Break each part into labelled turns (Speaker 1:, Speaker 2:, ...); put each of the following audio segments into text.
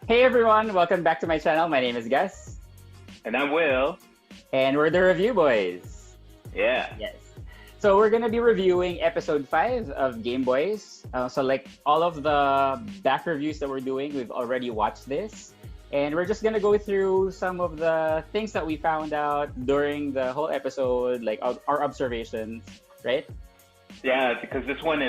Speaker 1: Hey everyone, welcome back to my channel. My name is Gus,
Speaker 2: And I'm Will.
Speaker 1: and we're the Review Boys.
Speaker 2: Yeah.
Speaker 1: Yes. So we're gonna be reviewing episode 5 of Gameboys. So like all of the back reviews that we're doing, we've already watched this. And we're just gonna go through some of the things that we found out during the whole episode, like our observations, right?
Speaker 2: Yeah, because this is one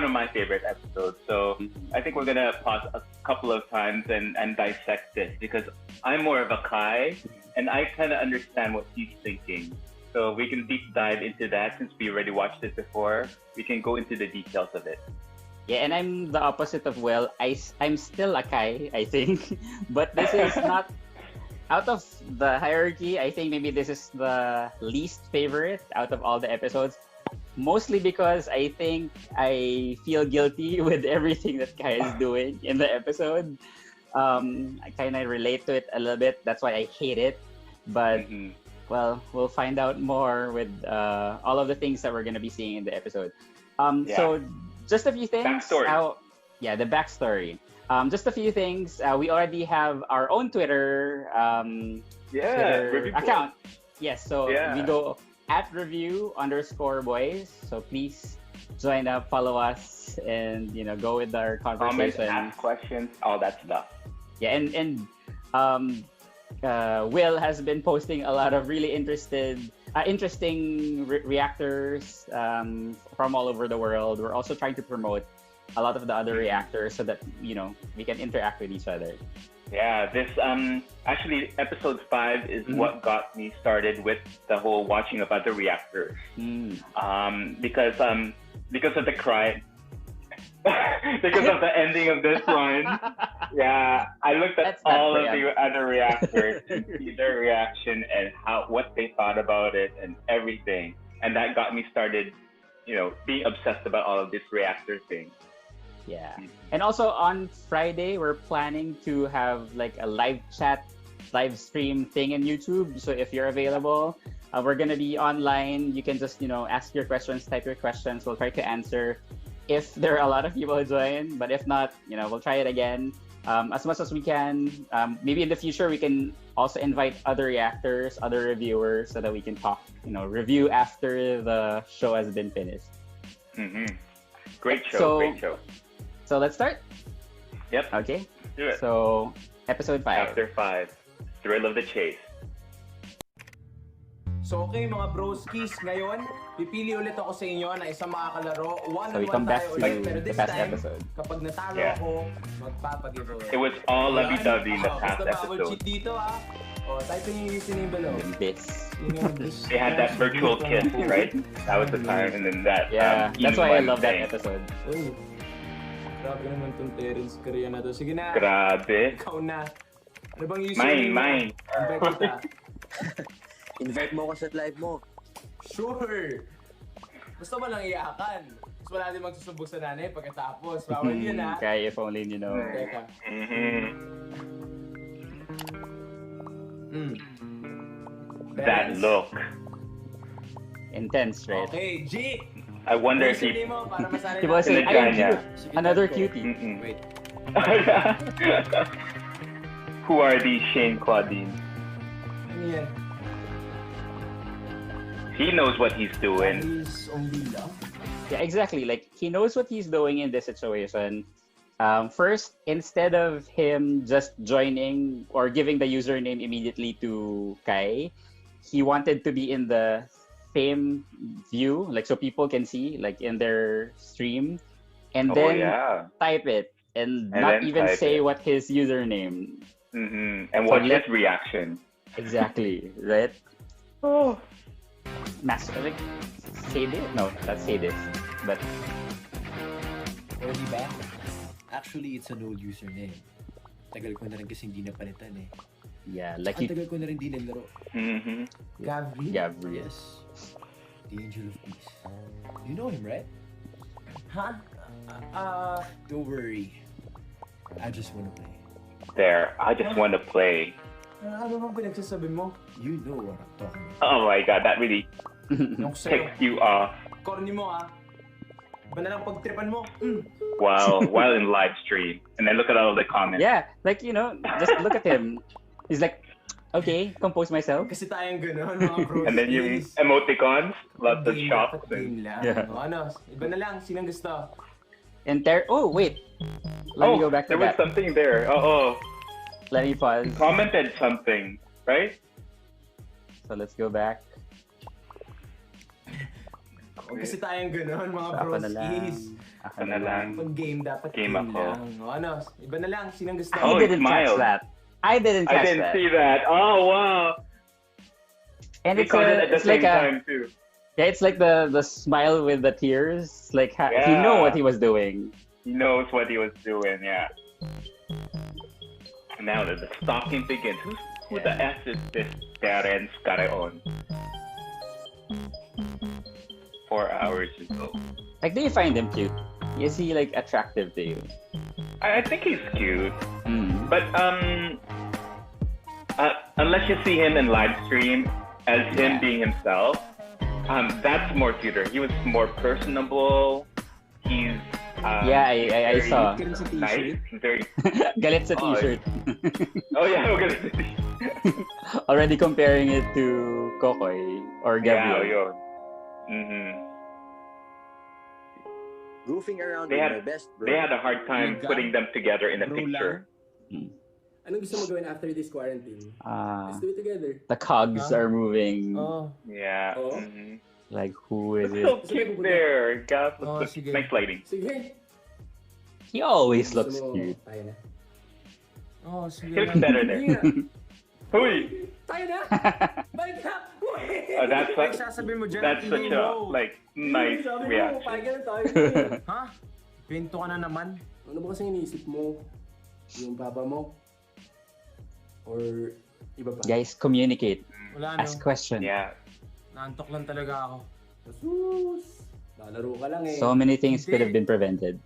Speaker 2: of my favorite episodes. So I think we're gonna pause a couple of times and dissect this because I'm more of a Kai and I kinda understand what he's thinking. So we can deep dive into that since we already watched it before. We can go into the details of it.
Speaker 1: Yeah, and I'm the opposite of Will. I'm still a Kai, I think. But this is not out of the hierarchy. I think maybe this is the least favorite out of all the episodes. Mostly because I think I feel guilty with everything that Kai is doing in the episode. I kind of relate to it a little bit. That's why I hate it. But well, we'll find out more with all of the things that we're going to be seeing in the episode. So just a few things.
Speaker 2: Backstory.
Speaker 1: The backstory. Just a few things. We already have our own Twitter, Twitter account. Yes, so we go at review_boys. So please join up, follow us, and go with our
Speaker 2: Comments,
Speaker 1: conversation.
Speaker 2: ask questions, all that stuff.
Speaker 1: Yeah, and Will has been posting a lot of really interesting reactors from all over the world. We're also trying to promote a lot of the other reactors so that we can interact with each other.
Speaker 2: Yeah, this actually episode 5 is what got me started with the whole watching about the reactors. Because of the cry. Because of the ending of this one. Yeah, I looked at all of the other reactors and see their reaction and what they thought about it and everything. And that got me started, being obsessed about all of this reactor thing.
Speaker 1: Yeah. And also on Friday, we're planning to have like a live stream thing in YouTube. So if you're available, we're going to be online. You can just, ask your questions, type your questions. We'll try to answer if there are a lot of people who join. But if not, we'll try it again as much as we can. Maybe in the future, we can also invite other reactors, other reviewers so that we can talk, review after the show has been finished.
Speaker 2: Great show.
Speaker 1: So let's start?
Speaker 2: Yep.
Speaker 1: Okay.
Speaker 2: Do it.
Speaker 1: So, episode 5.
Speaker 2: Chapter 5, Thrill of the Chase.
Speaker 3: So okay mga broskis, ngayon pipili ulit ako sa inyo na isang makakalaro.
Speaker 1: So we come back to
Speaker 3: pero
Speaker 1: the
Speaker 3: this
Speaker 1: past
Speaker 3: time,
Speaker 1: episode.
Speaker 3: kapag natalo ako, magpapagiveaway.
Speaker 2: It was all lovey-dovey in the past
Speaker 3: Basta bawal
Speaker 2: episode.
Speaker 3: cheat dito type nyo yung username below.
Speaker 1: This.
Speaker 2: They had that virtual kiss, right? That was the time, and then that.
Speaker 1: Yeah, that's why I love that
Speaker 2: thing.
Speaker 1: episode.
Speaker 3: Uy, grabe naman tong Terence Korea na to. Sige na,
Speaker 2: Grabe.
Speaker 3: ikaw na. Ano bang username?
Speaker 2: Mine.
Speaker 3: Invite kita.
Speaker 4: Invite mo ako sa live mo.
Speaker 3: Sure! Basta walang iyakan. Mas wala din magsusubok sa nanay pagkatapos. Bawal yun ha.
Speaker 1: Kaya if only you know.
Speaker 3: Teka.
Speaker 2: That look.
Speaker 1: Intense, right?
Speaker 3: Okay, G!
Speaker 2: I wonder if
Speaker 3: Username
Speaker 2: he.
Speaker 3: mo para masanay
Speaker 1: He was
Speaker 3: natin.
Speaker 1: saying, I am
Speaker 2: Sinadya
Speaker 1: cute. Another cutie.
Speaker 3: Wait.
Speaker 2: Who are these Shane Claudine?
Speaker 3: Ano yan?
Speaker 2: He knows what he's doing.
Speaker 3: Is Ombila?
Speaker 1: Yeah, exactly. Like, he knows what he's doing in this situation. First, instead of him just joining or giving the username immediately to Kai, he wanted to be in the same view, like so people can see, like in their stream, and then type it and not even say what his username.
Speaker 2: And watch his reaction.
Speaker 1: Exactly, right? Oh, like sadist? No, that's sadist. But
Speaker 4: Already back? Actually, it's an old username. Tagal ko na rin kasi hindi napalitan eh.
Speaker 1: yeah, like
Speaker 4: Ang tagal ko na rin di naglaro.
Speaker 3: Gavri?
Speaker 1: Gabriel.
Speaker 4: Yes. The Angel of Peace. You know him, right?
Speaker 3: Huh?
Speaker 4: Don't worry. I just wanna play.
Speaker 2: There, I just want to play.
Speaker 3: Ano bang pinagsasabi mo?
Speaker 4: You know what I'm talking about.
Speaker 2: Oh my god, that really
Speaker 3: Yung sa'yo.
Speaker 2: ticks you off.
Speaker 3: Corny mo Iba na lang pagtripan mo.
Speaker 2: while in live stream, and then look at all the comments.
Speaker 1: Yeah, like, just look at him. He's like, okay, compose myself.
Speaker 3: Kasi tayong gano'n, mga bros.
Speaker 2: And then yung emoticons, lots of shops.
Speaker 3: Game lang.
Speaker 1: Yeah.
Speaker 3: Ano, iba na lang. Sinong gusto?
Speaker 1: Oh, wait. Let me go back to
Speaker 2: there was
Speaker 1: that.
Speaker 2: something there.
Speaker 1: Let me pause.
Speaker 2: Commented something, right?
Speaker 1: So let's go back.
Speaker 3: Kasi tayong gano'n, mga
Speaker 1: Ako
Speaker 3: bros.
Speaker 1: na lang.
Speaker 2: Ako na lang.
Speaker 3: Pag game, dapat
Speaker 2: Game
Speaker 3: game
Speaker 2: ako.
Speaker 3: lang. Ano, iba na lang. Sinong gusto?
Speaker 1: I didn't catch
Speaker 2: smiled.
Speaker 1: that. I didn't
Speaker 2: I
Speaker 1: catch
Speaker 2: didn't
Speaker 1: that.
Speaker 2: see that. Oh wow!
Speaker 1: And
Speaker 2: He caught it at the
Speaker 1: it's
Speaker 2: same
Speaker 1: like
Speaker 2: time too.
Speaker 1: yeah, it's like the smile with the tears. Like he know what he was doing.
Speaker 2: He knows what he was doing. Yeah. And now the stalking begins. Who the F is this Terence Careon? 4 hours ago.
Speaker 1: Like, do you find him cute? Is he like attractive to you?
Speaker 2: I think he's cute,
Speaker 1: Mm.
Speaker 2: but unless you see him in live stream as him
Speaker 1: Yeah.
Speaker 2: being himself, that's more cuter. He was more personable. He's
Speaker 1: Yeah, I
Speaker 2: very
Speaker 1: saw.
Speaker 2: nice. Very.
Speaker 1: Galit sa
Speaker 2: Oh,
Speaker 1: t-shirt.
Speaker 2: Oh yeah, we're gonna.
Speaker 1: Already comparing it to Kokoy or
Speaker 2: Yeah,
Speaker 1: Gabriel.
Speaker 2: yo. Mm-hmm.
Speaker 5: Goofing around
Speaker 2: They
Speaker 5: with
Speaker 2: had-
Speaker 5: my best bro.
Speaker 2: They had a hard time
Speaker 3: Liga.
Speaker 2: putting them together in a
Speaker 3: Bro
Speaker 2: picture.
Speaker 3: Anong gusto mo gawin after this quarantine?
Speaker 1: Ah,
Speaker 3: Let's do it together.
Speaker 1: the cogs
Speaker 3: Huh?
Speaker 1: are moving.
Speaker 3: Oh.
Speaker 2: Yeah.
Speaker 3: Oh.
Speaker 2: Mm-hmm.
Speaker 1: Like, who is
Speaker 2: It's so
Speaker 1: it?
Speaker 2: cute there. God,
Speaker 3: Oh, sige.
Speaker 2: nice lighting.
Speaker 3: Sige.
Speaker 1: He always
Speaker 3: Gusto
Speaker 1: looks
Speaker 3: mo,
Speaker 1: cute.
Speaker 3: Tayo na. Oh, sige.
Speaker 2: He looks better there.
Speaker 3: Sige nga.
Speaker 2: Huy!
Speaker 3: Tayo na! Balik ka!
Speaker 2: That's
Speaker 3: Ay,
Speaker 2: such,
Speaker 3: sasabihin mo dyan.
Speaker 2: that's such a like nice
Speaker 3: Sabi mo,
Speaker 2: reaction.
Speaker 3: pakigan na tayo.
Speaker 6: Ha? Pinto ka na naman.
Speaker 3: Ano ba kasi iniisip mo? Yung papa mo? Or iba pa?
Speaker 1: Guys, communicate.
Speaker 6: Wala no.
Speaker 1: Ask question.
Speaker 2: Yeah.
Speaker 6: Naantok lang talaga ako.
Speaker 3: Jesus! Lalaro ka lang eh.
Speaker 1: So many things could have been prevented.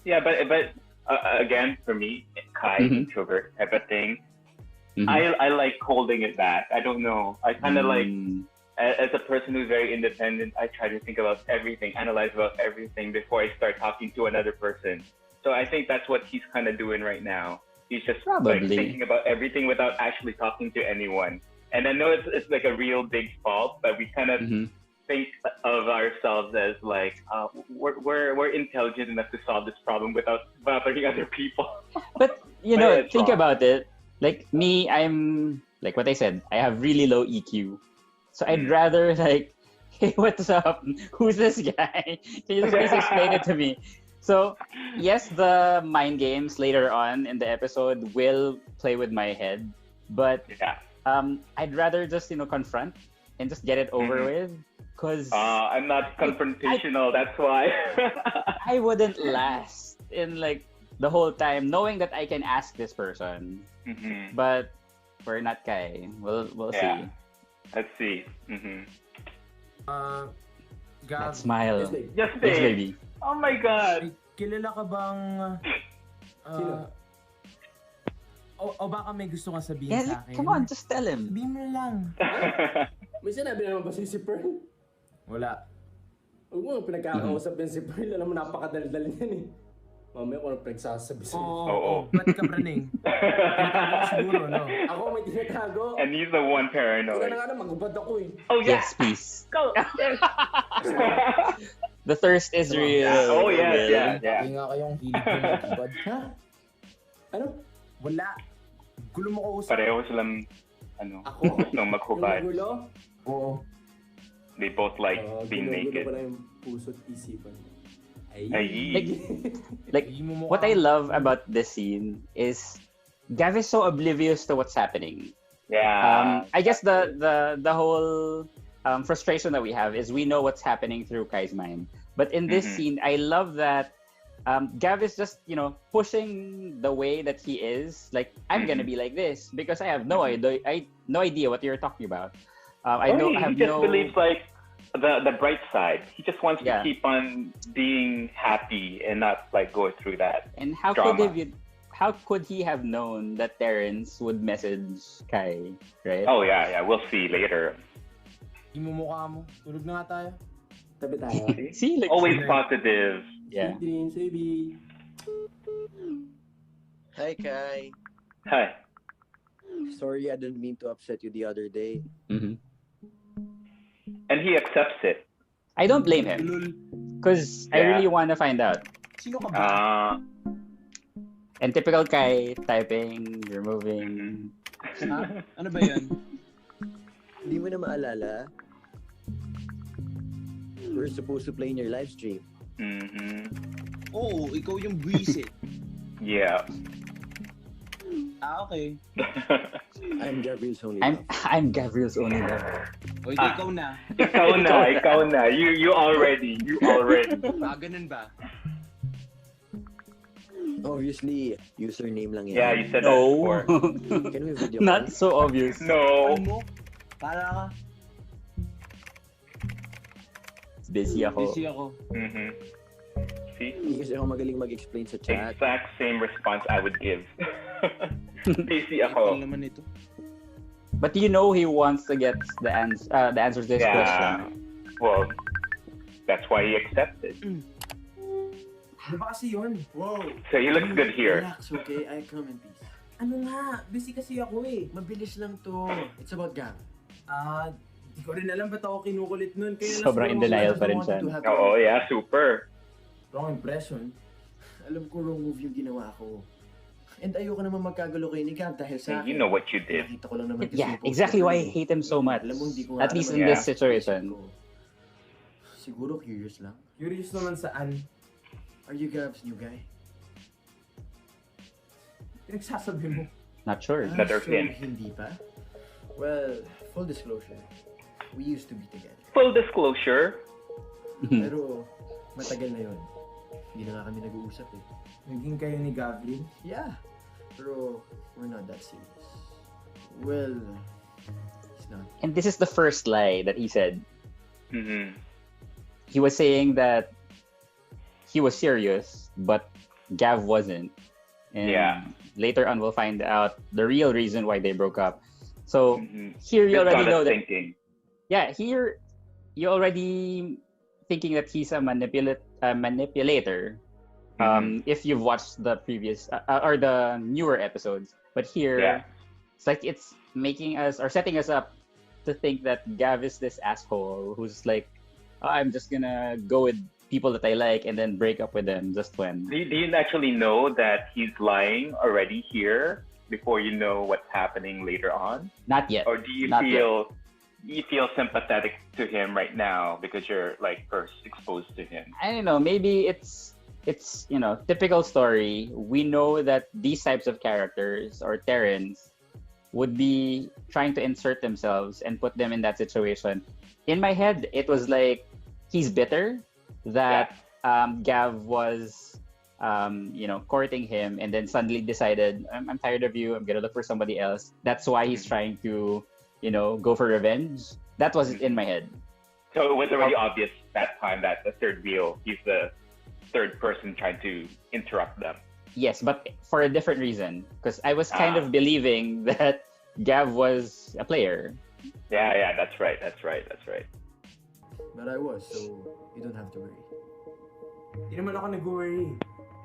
Speaker 2: Yeah, but again, for me, Kai,
Speaker 1: Mhm.
Speaker 2: introvert type of thing.
Speaker 1: Mhm.
Speaker 2: I like holding it back. I don't know. I kind of like,
Speaker 1: Mm.
Speaker 2: as a person who's very independent, I try to think about everything, analyze about everything before I start talking to another person. So I think that's what he's kind of doing right now. He's just like
Speaker 1: Probably.
Speaker 2: thinking about everything without actually talking to anyone. And I know it's like a real big fault, but we kind of
Speaker 1: Mhm.
Speaker 2: think of ourselves as like we're intelligent enough to solve this problem without bothering other people.
Speaker 1: But
Speaker 2: But it's
Speaker 1: think
Speaker 2: wrong.
Speaker 1: about it. Like me, I'm like what I said. I have really low EQ, so I'd
Speaker 2: Mm.
Speaker 1: rather like, hey, what's up? Who's this guy? Can you just please explain it to me? So yes, the mind games later on in the episode will play with my head, but
Speaker 2: Yeah.
Speaker 1: I'd rather just confront and just get it over
Speaker 2: Mhm.
Speaker 1: with, because
Speaker 2: I'm not confrontational. That's why.
Speaker 1: I wouldn't last in like the whole time knowing that I can ask this person.
Speaker 2: Mhm.
Speaker 1: But we're not Kai. We'll
Speaker 2: Yeah.
Speaker 1: see.
Speaker 2: Let's see. Mm-hmm.
Speaker 1: That
Speaker 6: Gab,
Speaker 1: smile.
Speaker 3: Yes, babe.
Speaker 2: Yes,
Speaker 1: Yes,
Speaker 2: babe.
Speaker 1: baby.
Speaker 2: Oh my God.
Speaker 6: may kilala ka bang...
Speaker 3: Sino?
Speaker 6: O baka may gusto kang sabihin
Speaker 1: Yeah,
Speaker 6: sa
Speaker 1: like,
Speaker 6: akin?
Speaker 1: come on, just tell him.
Speaker 6: Sabihin mo na lang.
Speaker 3: May sinabi naman ba si Pearl?
Speaker 6: Wala.
Speaker 3: Huwag mo pinagkakausap yan si Pearl. Alam mo, napakadaldal niyan eh. Mamaya ko na pinagsasabi sa'yo.
Speaker 2: Oo.
Speaker 6: Ba't ka praning? Tinatago ko siguro, no?
Speaker 3: Ako may tinatago.
Speaker 2: And he's the one
Speaker 3: Kaya
Speaker 2: paranoid.
Speaker 3: na nga na, magubad ako eh.
Speaker 2: Oh yeah.
Speaker 1: Yes, please.
Speaker 2: Go. Yes.
Speaker 1: The thirst is real.
Speaker 2: Oh yeah,
Speaker 1: Will.
Speaker 2: yeah, yeah.
Speaker 6: Hindi nga kayong hilig ko magkibad. Ha?
Speaker 3: Ano?
Speaker 6: Wala. Gulo mo ko usap.
Speaker 2: Pareho silang
Speaker 3: Ako?
Speaker 2: gustong
Speaker 3: Yung
Speaker 2: maghubad.
Speaker 3: magulo?
Speaker 6: Oo.
Speaker 2: They both like being
Speaker 3: Gulo-gulo
Speaker 2: naked.
Speaker 3: pala yung puso't isipan. Ay.
Speaker 1: Like, like
Speaker 6: Hindi mo
Speaker 1: what I love about this scene is Gav is so oblivious to what's happening.
Speaker 2: Yeah.
Speaker 1: I guess the whole frustration that we have is we know what's happening through Kai's mind. But in this
Speaker 2: Mhm.
Speaker 1: scene, I love that Gav is just pushing the way that he is. Like, I'm gonna be like this because I have no idea. No idea what you're talking about. I
Speaker 2: He
Speaker 1: have
Speaker 2: just
Speaker 1: no.
Speaker 2: believes like the bright side. He just wants
Speaker 1: Yeah.
Speaker 2: to keep on being happy and not like go through that.
Speaker 1: And how
Speaker 2: drama.
Speaker 1: could he have known that Terrence would message Kai, right?
Speaker 2: Oh yeah, yeah. We'll see later.
Speaker 6: Hindi mo mukha mo. Tulog na nga tayo. Tabi tayo.
Speaker 1: See, like,
Speaker 2: Always positive.
Speaker 1: yeah.
Speaker 6: Dreams, baby.
Speaker 5: Hi, Kai.
Speaker 2: Hi.
Speaker 5: Sorry, I didn't mean to upset you the other day.
Speaker 1: Hmm.
Speaker 2: And he accepts it.
Speaker 1: I don't blame him
Speaker 4: Lul.
Speaker 1: because I
Speaker 2: Yeah.
Speaker 1: really want to find out.
Speaker 4: Sino ka ba?
Speaker 1: And typical Kai, typing, removing.
Speaker 4: Ha? Ano ba yan?
Speaker 5: Hindi mo na maalala? We're supposed to play in your live stream.
Speaker 2: Mm-hmm.
Speaker 4: Oo, ikaw yung buwisit.
Speaker 2: Yeah.
Speaker 4: Okay.
Speaker 5: I'm Gabriel's only
Speaker 1: I'm
Speaker 5: love.
Speaker 1: I'm Gabriel's only lover.
Speaker 4: O, ikaw na.
Speaker 2: ikaw na. You already.
Speaker 4: Ganun ba?
Speaker 5: Obviously, username lang yan.
Speaker 2: Yeah, you said that
Speaker 1: No,
Speaker 2: before.
Speaker 5: Can we video
Speaker 1: not
Speaker 5: call?
Speaker 1: so obvious.
Speaker 2: No.
Speaker 4: Ano mo? Para ka.
Speaker 1: Busy ako.
Speaker 4: Busy ako.
Speaker 2: Mm-hmm. See?
Speaker 5: Hindi kasi ako magaling mag-explain sa chat.
Speaker 2: Exact same response I would give. Busy
Speaker 4: Ikaw
Speaker 2: ako.
Speaker 4: naman ito.
Speaker 1: But you know he wants to get the answer to this
Speaker 2: Yeah.
Speaker 1: question.
Speaker 2: Well, that's why he accepted.
Speaker 3: Di ba kasi yun?
Speaker 6: Wow.
Speaker 2: So he looks good here.
Speaker 5: Relax, okay? I come in peace.
Speaker 3: Ano nga? Busy kasi ako eh.
Speaker 5: Mabilis lang to. It's about Gab.
Speaker 3: Di ko rin alam ba't ako kinukulit nun. Kaya
Speaker 1: Sobrang in denial pa rin siya.
Speaker 2: Oh, yeah, super.
Speaker 3: Wrong impression.
Speaker 5: Alam ko wrong move yung ginawa ko. And ayoko naman magkagulo kay ni Gab dahil sa
Speaker 2: You know what you did.
Speaker 5: Nakita ko lang naman kasi
Speaker 1: Yeah,
Speaker 5: yung post
Speaker 1: exactly
Speaker 5: ko.
Speaker 1: why I hate him so much.
Speaker 5: Alam mo, hindi ko nga
Speaker 1: At least
Speaker 5: alam
Speaker 1: in
Speaker 2: Yeah.
Speaker 1: this situation.
Speaker 5: Siguro curious lang.
Speaker 3: Curious naman saan.
Speaker 5: Are you Gab's new guy?
Speaker 3: Pinagsasabi mo.
Speaker 1: Not sure.
Speaker 2: Another
Speaker 5: so
Speaker 2: hint.
Speaker 5: hindi pa? Well, full disclosure. We used to be together.
Speaker 2: Full disclosure.
Speaker 5: Pero matagal na yun. Hindi na nga kami nag-uusap eh.
Speaker 3: Naging kayo ni Gabriel.
Speaker 5: Yeah. Pero we're not that serious. Well, it's not.
Speaker 1: And this is the first lie that he said.
Speaker 2: Mm-hmm.
Speaker 1: He was saying that he was serious, but Gav wasn't. And
Speaker 2: Yeah.
Speaker 1: later on, we'll find out the real reason why they broke up. So
Speaker 2: Mm-hmm.
Speaker 1: here you
Speaker 2: Just
Speaker 1: already
Speaker 2: got
Speaker 1: know
Speaker 2: us
Speaker 1: that.
Speaker 2: thinking.
Speaker 1: Yeah, here you already thinking that he's a manipulator. If you've watched the previous or the newer episodes, but here
Speaker 2: Yeah.
Speaker 1: it's like it's making us or setting us up to think that Gav is this asshole who's like, oh, I'm just gonna go with people that I like and then break up with them just when.
Speaker 2: Do you actually know that he's lying already here before you know what's happening later on?
Speaker 1: Not yet.
Speaker 2: Or do you
Speaker 1: Not
Speaker 2: feel sympathetic to him right now because you're like first exposed to him?
Speaker 1: I don't know. Maybe it's typical story. We know that these types of characters or Terrans would be trying to insert themselves and put them in that situation. In my head, it was like he's bitter that Gav was courting him and then suddenly decided, I'm tired of you, I'm gonna look for somebody else. That's why he's trying to go for revenge. That was in my head.
Speaker 2: So it was already obvious that time that the third wheel, he's the third person trying to interrupt them.
Speaker 1: Yes, but for a different reason. Because I was kind of believing that Gav was a player.
Speaker 2: Yeah, that's right.
Speaker 5: But I was, so you don't have to worry.
Speaker 3: Di naman ako nag-worry.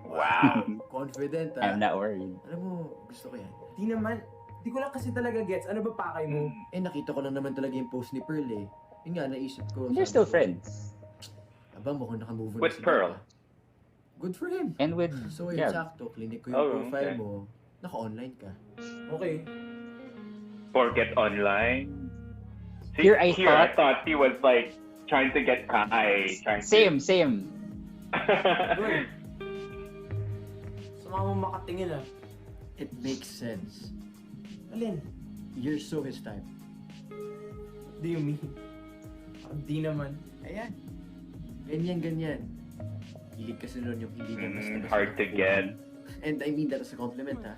Speaker 2: Wow.
Speaker 5: Confident
Speaker 1: I'm not worried.
Speaker 5: Alam mo, gusto ko yan.
Speaker 3: Di naman. Di ko lang kasi talaga gets. Ano ba pakay mo?
Speaker 5: Eh, nakita ko lang naman talaga yung post ni Pearl eh. Yun nga, naisip ko.
Speaker 1: They're
Speaker 5: sabi
Speaker 1: still
Speaker 5: ko,
Speaker 1: friends.
Speaker 5: Aba, mukhang nakamove on
Speaker 2: With
Speaker 5: na si
Speaker 2: Pearl?
Speaker 5: Gab. Good for him.
Speaker 1: And with
Speaker 5: So, yun,
Speaker 1: Gav.
Speaker 5: sakto. Clinic ko yung
Speaker 2: Oh,
Speaker 5: profile
Speaker 2: okay.
Speaker 5: mo. Naka-online ka.
Speaker 3: Okay.
Speaker 2: Forget online. See,
Speaker 1: Here I
Speaker 2: I thought he was like trying to get Kai.
Speaker 1: Same.
Speaker 3: Good. Sama mo makatingin ah.
Speaker 5: It makes sense.
Speaker 3: Alin?
Speaker 5: You're so his type.
Speaker 3: Do you mean? Di naman.
Speaker 5: Ayan. Ganyan. Hilig kasi nun yung hindi niya basta-basta
Speaker 2: Hard to
Speaker 5: nakukuha.
Speaker 2: get.
Speaker 5: And I mean that as a compliment ha.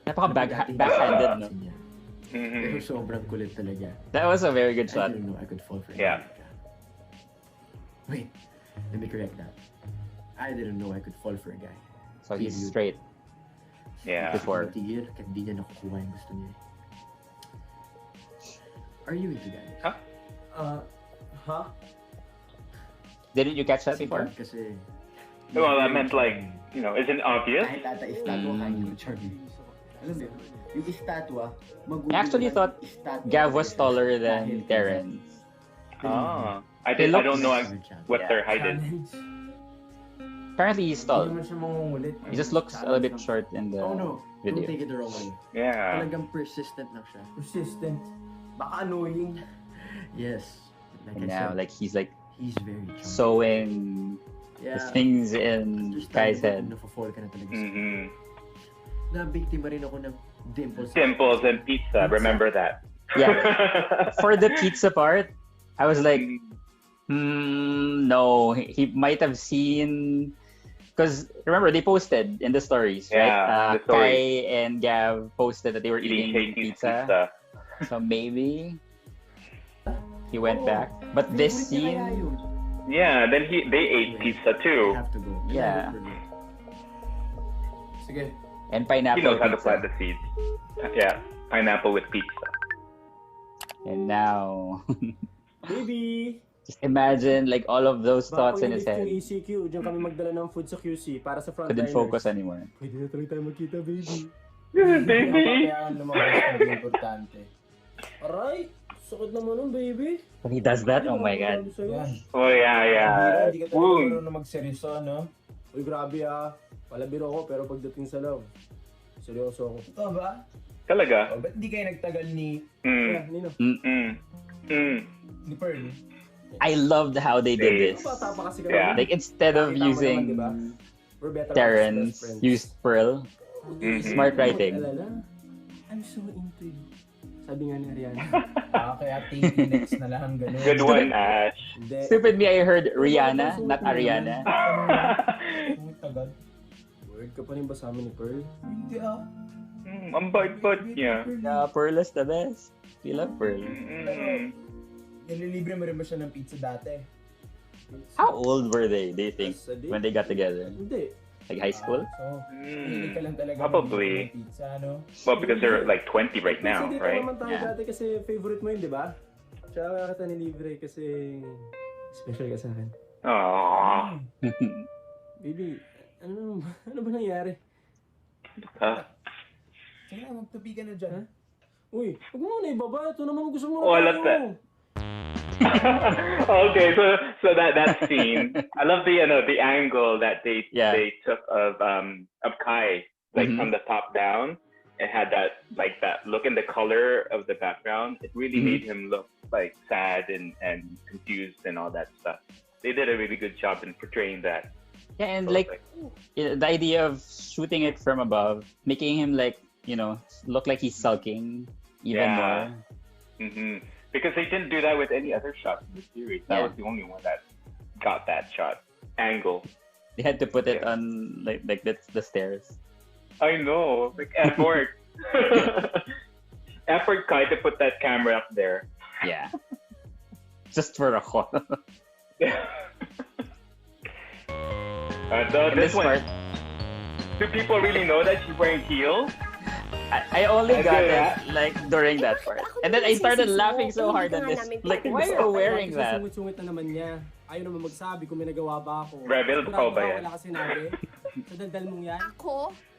Speaker 1: Backhanded, no?
Speaker 5: Pero sobrang kulit talaga.
Speaker 1: That was a very good
Speaker 5: I
Speaker 1: shot.
Speaker 5: didn't know I could fall for him.
Speaker 2: Yeah.
Speaker 5: Wait, let me correct that. I didn't know I could fall for a guy.
Speaker 1: So he's
Speaker 5: Period.
Speaker 1: straight.
Speaker 2: Yeah.
Speaker 1: Before.
Speaker 5: Tigil, kahit di niya nakukuha yung gusto niya. Are you into guys?
Speaker 3: Huh?
Speaker 1: Didn't you catch that
Speaker 5: Si
Speaker 1: before?
Speaker 5: Gab kasi...
Speaker 2: Well, I meant like, isn't it obvious?
Speaker 5: Kahit ata estatwa, kahit yung Charlie. Alam mo yun? Yung estatwa,
Speaker 1: I actually thought Gav was taller than Terrence.
Speaker 2: Ah,
Speaker 1: He
Speaker 2: I don't
Speaker 1: looks-
Speaker 2: know what
Speaker 1: Yeah.
Speaker 2: their height is.
Speaker 6: Challenge.
Speaker 1: Apparently he's
Speaker 6: Hindi
Speaker 1: tall.
Speaker 6: naman siya mangungulit.
Speaker 1: He just looks a little bit short in the
Speaker 5: Oh no, don't
Speaker 1: video.
Speaker 5: take it the wrong way.
Speaker 2: Yeah.
Speaker 5: Talagang persistent lang siya.
Speaker 6: Persistent. Baka annoying.
Speaker 5: Yes. Like
Speaker 1: And
Speaker 5: I
Speaker 1: now,
Speaker 5: said,
Speaker 1: like he's like
Speaker 5: he's very charming.
Speaker 1: sewing the
Speaker 5: Yeah.
Speaker 1: things in Kai's head.
Speaker 5: Nafo-fall ka na talaga.
Speaker 2: Mm-hmm.
Speaker 5: Nabiktima rin ako ng dimples.
Speaker 2: Dimples and pizza. Remember that.
Speaker 1: Yeah. For the pizza part, I was like, no, he might have seen. Because remember, they posted in the stories,
Speaker 2: Yeah,
Speaker 1: right?
Speaker 2: the story.
Speaker 1: Kai and Gav posted that they were
Speaker 2: Eating
Speaker 1: eating pizza. So maybe he went back. But this
Speaker 5: Favorite niya kaya
Speaker 1: scene,
Speaker 5: yun.
Speaker 2: Yeah, then they ate pizza
Speaker 5: I
Speaker 2: too.
Speaker 5: have to go.
Speaker 1: Yeah.
Speaker 3: Sige.
Speaker 1: and
Speaker 2: He
Speaker 1: pineapple
Speaker 2: knows how to
Speaker 1: pizza.
Speaker 2: plant the seeds. Yeah, pineapple with pizza.
Speaker 1: And now,
Speaker 6: Baby!
Speaker 1: just imagine like all of those thoughts in his
Speaker 6: Yung
Speaker 1: head.
Speaker 6: ECQ, diyan kami magdala ng food sa QC para sa
Speaker 1: Couldn't
Speaker 6: frontliners.
Speaker 1: focus anymore.
Speaker 6: Pwede na talaga tayo magkita, baby.
Speaker 2: Baby.
Speaker 3: Kaya lumabas ng importante.
Speaker 6: Aray! Sakit naman nun, baby.
Speaker 1: When he does that, oh my god.
Speaker 3: Yan.
Speaker 2: Oh yeah, yeah.
Speaker 3: Hindi ka talaga
Speaker 2: Wound.
Speaker 3: marunong magseryoso, no?
Speaker 6: Uy, grabe ah. Palabiro ako, pero pagdating sa love, seryoso ako.
Speaker 3: Totoo ba?
Speaker 2: Talaga.
Speaker 3: O, ba't hindi kayo nagtagal ni
Speaker 6: Yeah,
Speaker 2: Mm.
Speaker 6: Nino.
Speaker 3: ni Pearl?
Speaker 1: I loved how they did this.
Speaker 6: Bata pa kasi
Speaker 2: Yeah.
Speaker 6: kami.
Speaker 1: Like instead of
Speaker 6: Nakita mo
Speaker 1: using
Speaker 6: naman, diba? We're better off as
Speaker 1: Terrence,
Speaker 6: best friends.
Speaker 1: used Pearl.
Speaker 2: Mhm.
Speaker 1: Smart writing.
Speaker 6: Alala, I'm so into you. Sabi nga ni Ariana.
Speaker 3: Kaya take next na lang, ganun.
Speaker 2: Good one, Ash.
Speaker 6: Hindi.
Speaker 1: Stupid me, I heard Rihanna, not Ariana.
Speaker 3: Ang tagal.
Speaker 6: Word ka pa rin ba sa amin ni Pearl?
Speaker 3: Hindi ah.
Speaker 2: Ang bait-bait niya.
Speaker 1: Yeah, Pearl is the best. We love Pearl.
Speaker 3: Nililibre mo rin ba siya ng pizza dati?
Speaker 1: How old were they, do you think,
Speaker 6: Yes, a day.
Speaker 1: when they got together?
Speaker 6: Hindi.
Speaker 1: Like high school?
Speaker 3: So, hindi ka lang talaga
Speaker 2: Probably.
Speaker 3: mag-inom ng pizza, no?
Speaker 2: Well, because they're like 20 right now,
Speaker 6: Kasi dito
Speaker 2: right?
Speaker 6: naman tayo
Speaker 1: Yeah.
Speaker 6: dati kasi favorite mo yun, di ba? Tsaka kaya kita nilibre kasi special ka sa akin.
Speaker 2: Aww.
Speaker 6: Baby, ano ba nangyari?
Speaker 3: Sige na, magtabi ka na dyan.
Speaker 6: Uy, huwag mo na ibaba. Ito naman gusto mo
Speaker 2: Oh, I
Speaker 6: na
Speaker 2: love that. Okay, so that scene, I love the angle that they took of Kai, like
Speaker 1: Mhm.
Speaker 2: from the top down. It had that look in the color of the background. It really
Speaker 1: Mhm.
Speaker 2: made him look like sad and confused and all that stuff. They did a really good job in portraying that.
Speaker 1: Yeah, and
Speaker 2: So,
Speaker 1: like the idea of shooting it from above, making him like, look like he's sulking even
Speaker 2: Yeah.
Speaker 1: more.
Speaker 2: hmm because they didn't do that with any other shot in the series. That
Speaker 1: Yeah.
Speaker 2: was the only one that got that shot angle.
Speaker 1: They had to put it
Speaker 2: Yeah.
Speaker 1: on like the stairs.
Speaker 2: I know, like effort. Effort Kai to put that camera up there.
Speaker 1: Yeah. Just for a call.
Speaker 2: So
Speaker 1: And
Speaker 2: this
Speaker 1: this
Speaker 2: one,
Speaker 1: part,
Speaker 2: do people really know that she's wearing heels?
Speaker 1: I only
Speaker 2: I
Speaker 1: got
Speaker 2: get
Speaker 1: it like during that part. And then I started laughing so hard at this. Like, why are you wearing that?
Speaker 6: Sungit-sungit na naman niya. Ayaw naman magsabi kung may nagawa ba ako.
Speaker 2: Rebel
Speaker 6: Sigurado
Speaker 2: pa ba
Speaker 6: ka,
Speaker 2: yan?
Speaker 6: Wala ka sinabi. Sa daldal mong yan.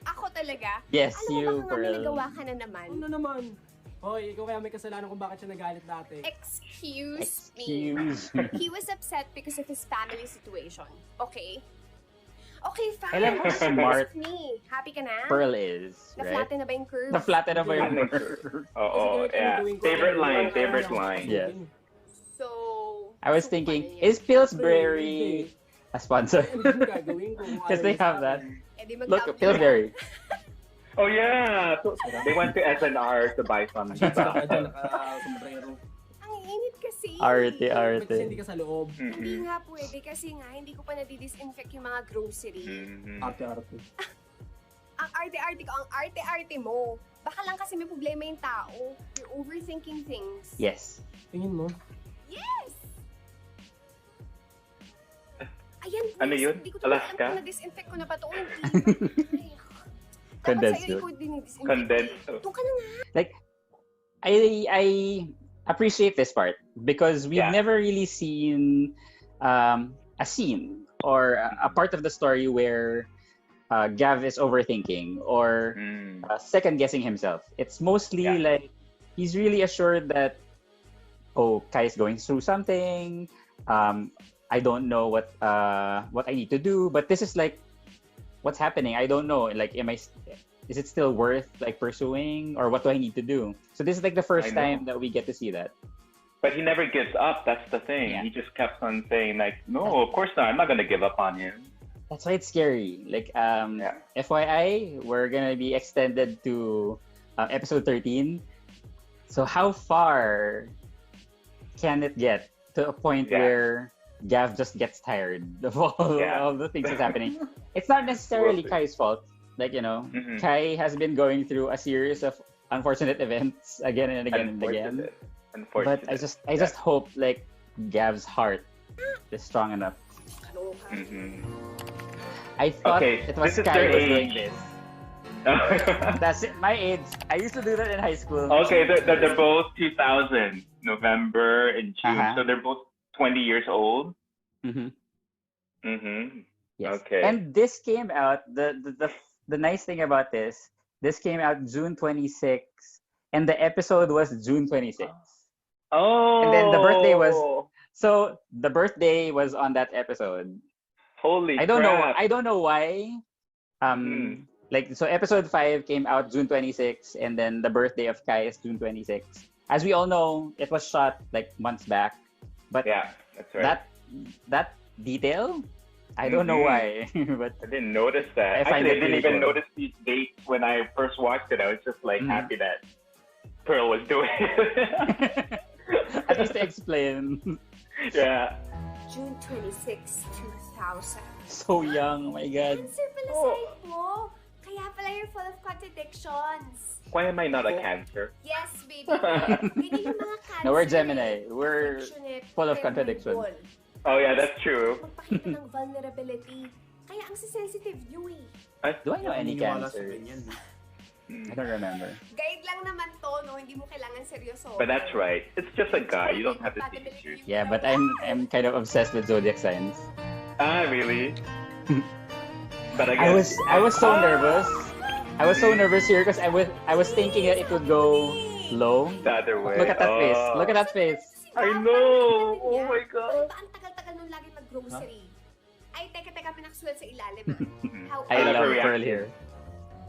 Speaker 7: Ako talaga?
Speaker 1: Yes,
Speaker 7: Alam mo
Speaker 1: you,
Speaker 7: baka nga may
Speaker 1: Pearl.
Speaker 7: nagawa ka na naman?
Speaker 6: Ano naman? Hoy, ikaw kaya may kasalanan kung bakit siya nagalit dati.
Speaker 7: Excuse me.
Speaker 1: Excuse.
Speaker 7: He was upset because of his family situation. Okay? Okay, fine.
Speaker 1: I love how smart
Speaker 7: me. Happy ka na?
Speaker 1: Pearl is, right?
Speaker 7: Na-flatten na ba yung curve?
Speaker 1: Na-flatten na ba yung
Speaker 2: Oh, yeah. Favorite line.
Speaker 1: Yeah.
Speaker 7: So...
Speaker 1: I was
Speaker 7: so
Speaker 1: thinking,
Speaker 7: funny.
Speaker 1: is Pillsbury a sponsor?
Speaker 6: Ano gagawin kung
Speaker 1: Because they have that.
Speaker 7: Eh, di
Speaker 1: Look,
Speaker 7: mag-top
Speaker 1: Pillsbury.
Speaker 2: Oh yeah. So they went to SNR to buy some
Speaker 6: Saka
Speaker 2: stuff.
Speaker 6: dyan naka-sombrero.
Speaker 7: Ang init kasi.
Speaker 1: Arte,
Speaker 6: Ba't kasi hindi
Speaker 1: arte.
Speaker 6: ka sa loob?
Speaker 7: Hindi nga pwede kasi nga hindi ko pa nadidisinfect yung mga grocery.
Speaker 2: Mhm.
Speaker 6: Arte-arte.
Speaker 7: Ang arte-arte ko, ang arte-arte mo. Baka lang kasi may problema yung tao. You're overthinking things.
Speaker 1: Yes.
Speaker 6: Tingin mo?
Speaker 7: Yes! Ayan,
Speaker 2: Ano
Speaker 7: please.
Speaker 2: yun?
Speaker 7: Hindi ko talaga
Speaker 2: Alaska?
Speaker 7: alam kung na-disinfect ko na ba ito o hindi. Ay,
Speaker 1: Condensed
Speaker 7: dapat sa'yo
Speaker 1: milk.
Speaker 7: ikaw dinidisinfect.
Speaker 2: Condensed.
Speaker 7: Doon ka na nga.
Speaker 1: I appreciate this part because we've
Speaker 2: Yeah.
Speaker 1: never really seen a scene or a part of the story where Gav is overthinking or second guessing himself. It's mostly like he's really assured that Kai is going through something. I don't know what I need to do, but this is like what's happening. I don't know. Like, is it still worth like pursuing, or what do I need to do? So this is like the first time that we get to see that.
Speaker 2: But he never gives up. That's the thing. Yeah. He just kept on saying like, no, of course not. I'm not gonna give up on him.
Speaker 1: That's why it's scary. Like, FYI, we're gonna be extended to episode 13. So how far can it get to a point where Gav just gets tired of all the things that's happening? It's not necessarily Kai's fault. Like, Kai has been going through a series of unfortunate events again and again and again. But I just hope like Gav's heart is strong enough. I thought it was Kai who was doing this. That's it. My age. I used to do that in high school.
Speaker 2: Okay, they're both 2000, November and June. So they're both 20 years old.
Speaker 1: Yes.
Speaker 2: Okay.
Speaker 1: And this came out, the nice thing about this came out June 26th, and the episode was June 26th.
Speaker 2: Oh.
Speaker 1: And then the birthday was on that episode.
Speaker 2: Holy
Speaker 1: crap. I don't know why. Like, so episode 5 came out June 26th, and then the birthday of Kai is June 26th. As we all know, it was shot like months back. But
Speaker 2: yeah, that's right.
Speaker 1: That detail, I don't know why. But
Speaker 2: I didn't notice that. I didn't even notice these dates when I first watched it. I was just like happy that Pearl was doing it.
Speaker 1: At least to explain.
Speaker 2: Yeah.
Speaker 7: June 26, 2000.
Speaker 1: So young, oh my God.
Speaker 7: Cancer pala side mo. Kaya pala you're full of contradictions.
Speaker 2: Why am I not a Cancer?
Speaker 7: Yes, baby. Ganyan yung mga Cancer.
Speaker 1: No, we're Gemini. We're full of contradictions.
Speaker 2: Oh yeah, that's true.
Speaker 7: Magpakita ng vulnerability. Kaya ang sensitive nyo
Speaker 1: Do I know any Cancers? I don't remember.
Speaker 7: Guide lang naman to, no? Hindi mo kailangan seryoso.
Speaker 2: But that's right. It's just a guy. You don't have to take it serious.
Speaker 1: Yeah, but I'm kind of obsessed with zodiac signs.
Speaker 2: Ah, really? But I guess
Speaker 1: I was so nervous. I was so nervous here because I was thinking that it would go low.
Speaker 2: The other way.
Speaker 1: Look at that face. Look at that face.
Speaker 2: I know. Oh my God.
Speaker 7: Ang tagal-tagal nung lagi mag-grocery. Ay, teka, may nakasulat sa ilalim.
Speaker 1: I love Pearl here.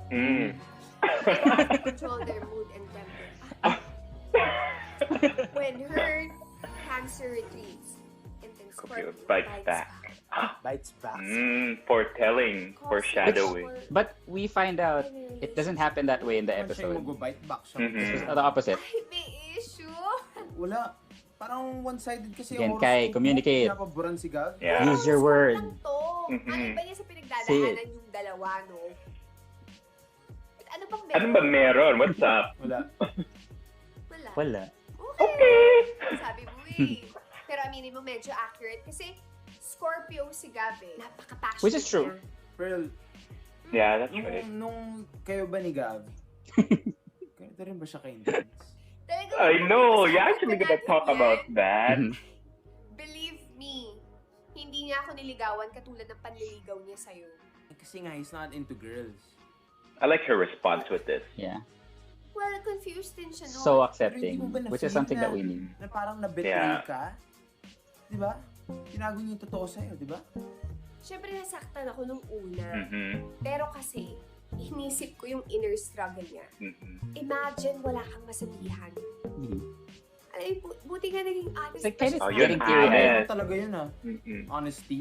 Speaker 7: They control their mood and temper. When her Cancer retreats, and then Scorpio
Speaker 2: bites back.
Speaker 3: Bites back.
Speaker 2: Foretelling, foreshadowing.
Speaker 1: But we find out it doesn't happen that way in the episode.
Speaker 3: Mag-bite back siya.
Speaker 1: It's the opposite.
Speaker 7: Ay, may issue.
Speaker 3: Wala. Parang one-sided kasi
Speaker 1: yung Kai, communicate.
Speaker 3: Pinapaboran si Gav.
Speaker 2: Yeah.
Speaker 1: Use your word.
Speaker 7: Ano ba niya sa pinagdadaanan yung dalawa, no? Ano bang meron?
Speaker 2: Ano ba meron? What's up?
Speaker 1: Wala.
Speaker 2: Okay.
Speaker 7: Sabi mo Pero aminin mo, medyo accurate kasi Scorpio si Gav Napaka-passionate.
Speaker 1: Which is true.
Speaker 3: Pearl.
Speaker 2: Yeah, that's right.
Speaker 3: Nung kayo ba ni Gav? Ganito rin ba siya ka-intense?
Speaker 2: I know. You're actually gonna talk about that.
Speaker 7: Believe me, hindi niya ako niligawan katulad ng panliligaw niya sa'yo.
Speaker 3: Kasi nga, he's not into girls.
Speaker 2: I like her response with this.
Speaker 1: Yeah.
Speaker 7: Well, confused din siya, no?
Speaker 1: So accepting, which is something that we need.
Speaker 3: Na parang na-betray ka. Di ba? Tinago niya yung totoo sa'yo, di ba?
Speaker 7: Siyempre, nasaktan ako nung una. Pero kasi, inisip ko yung inner struggle niya. Imagine, wala kang masabihan. Ay, buti nga naging honest.
Speaker 1: Like, kind of
Speaker 2: yun,
Speaker 3: Ano talaga yun Honesty.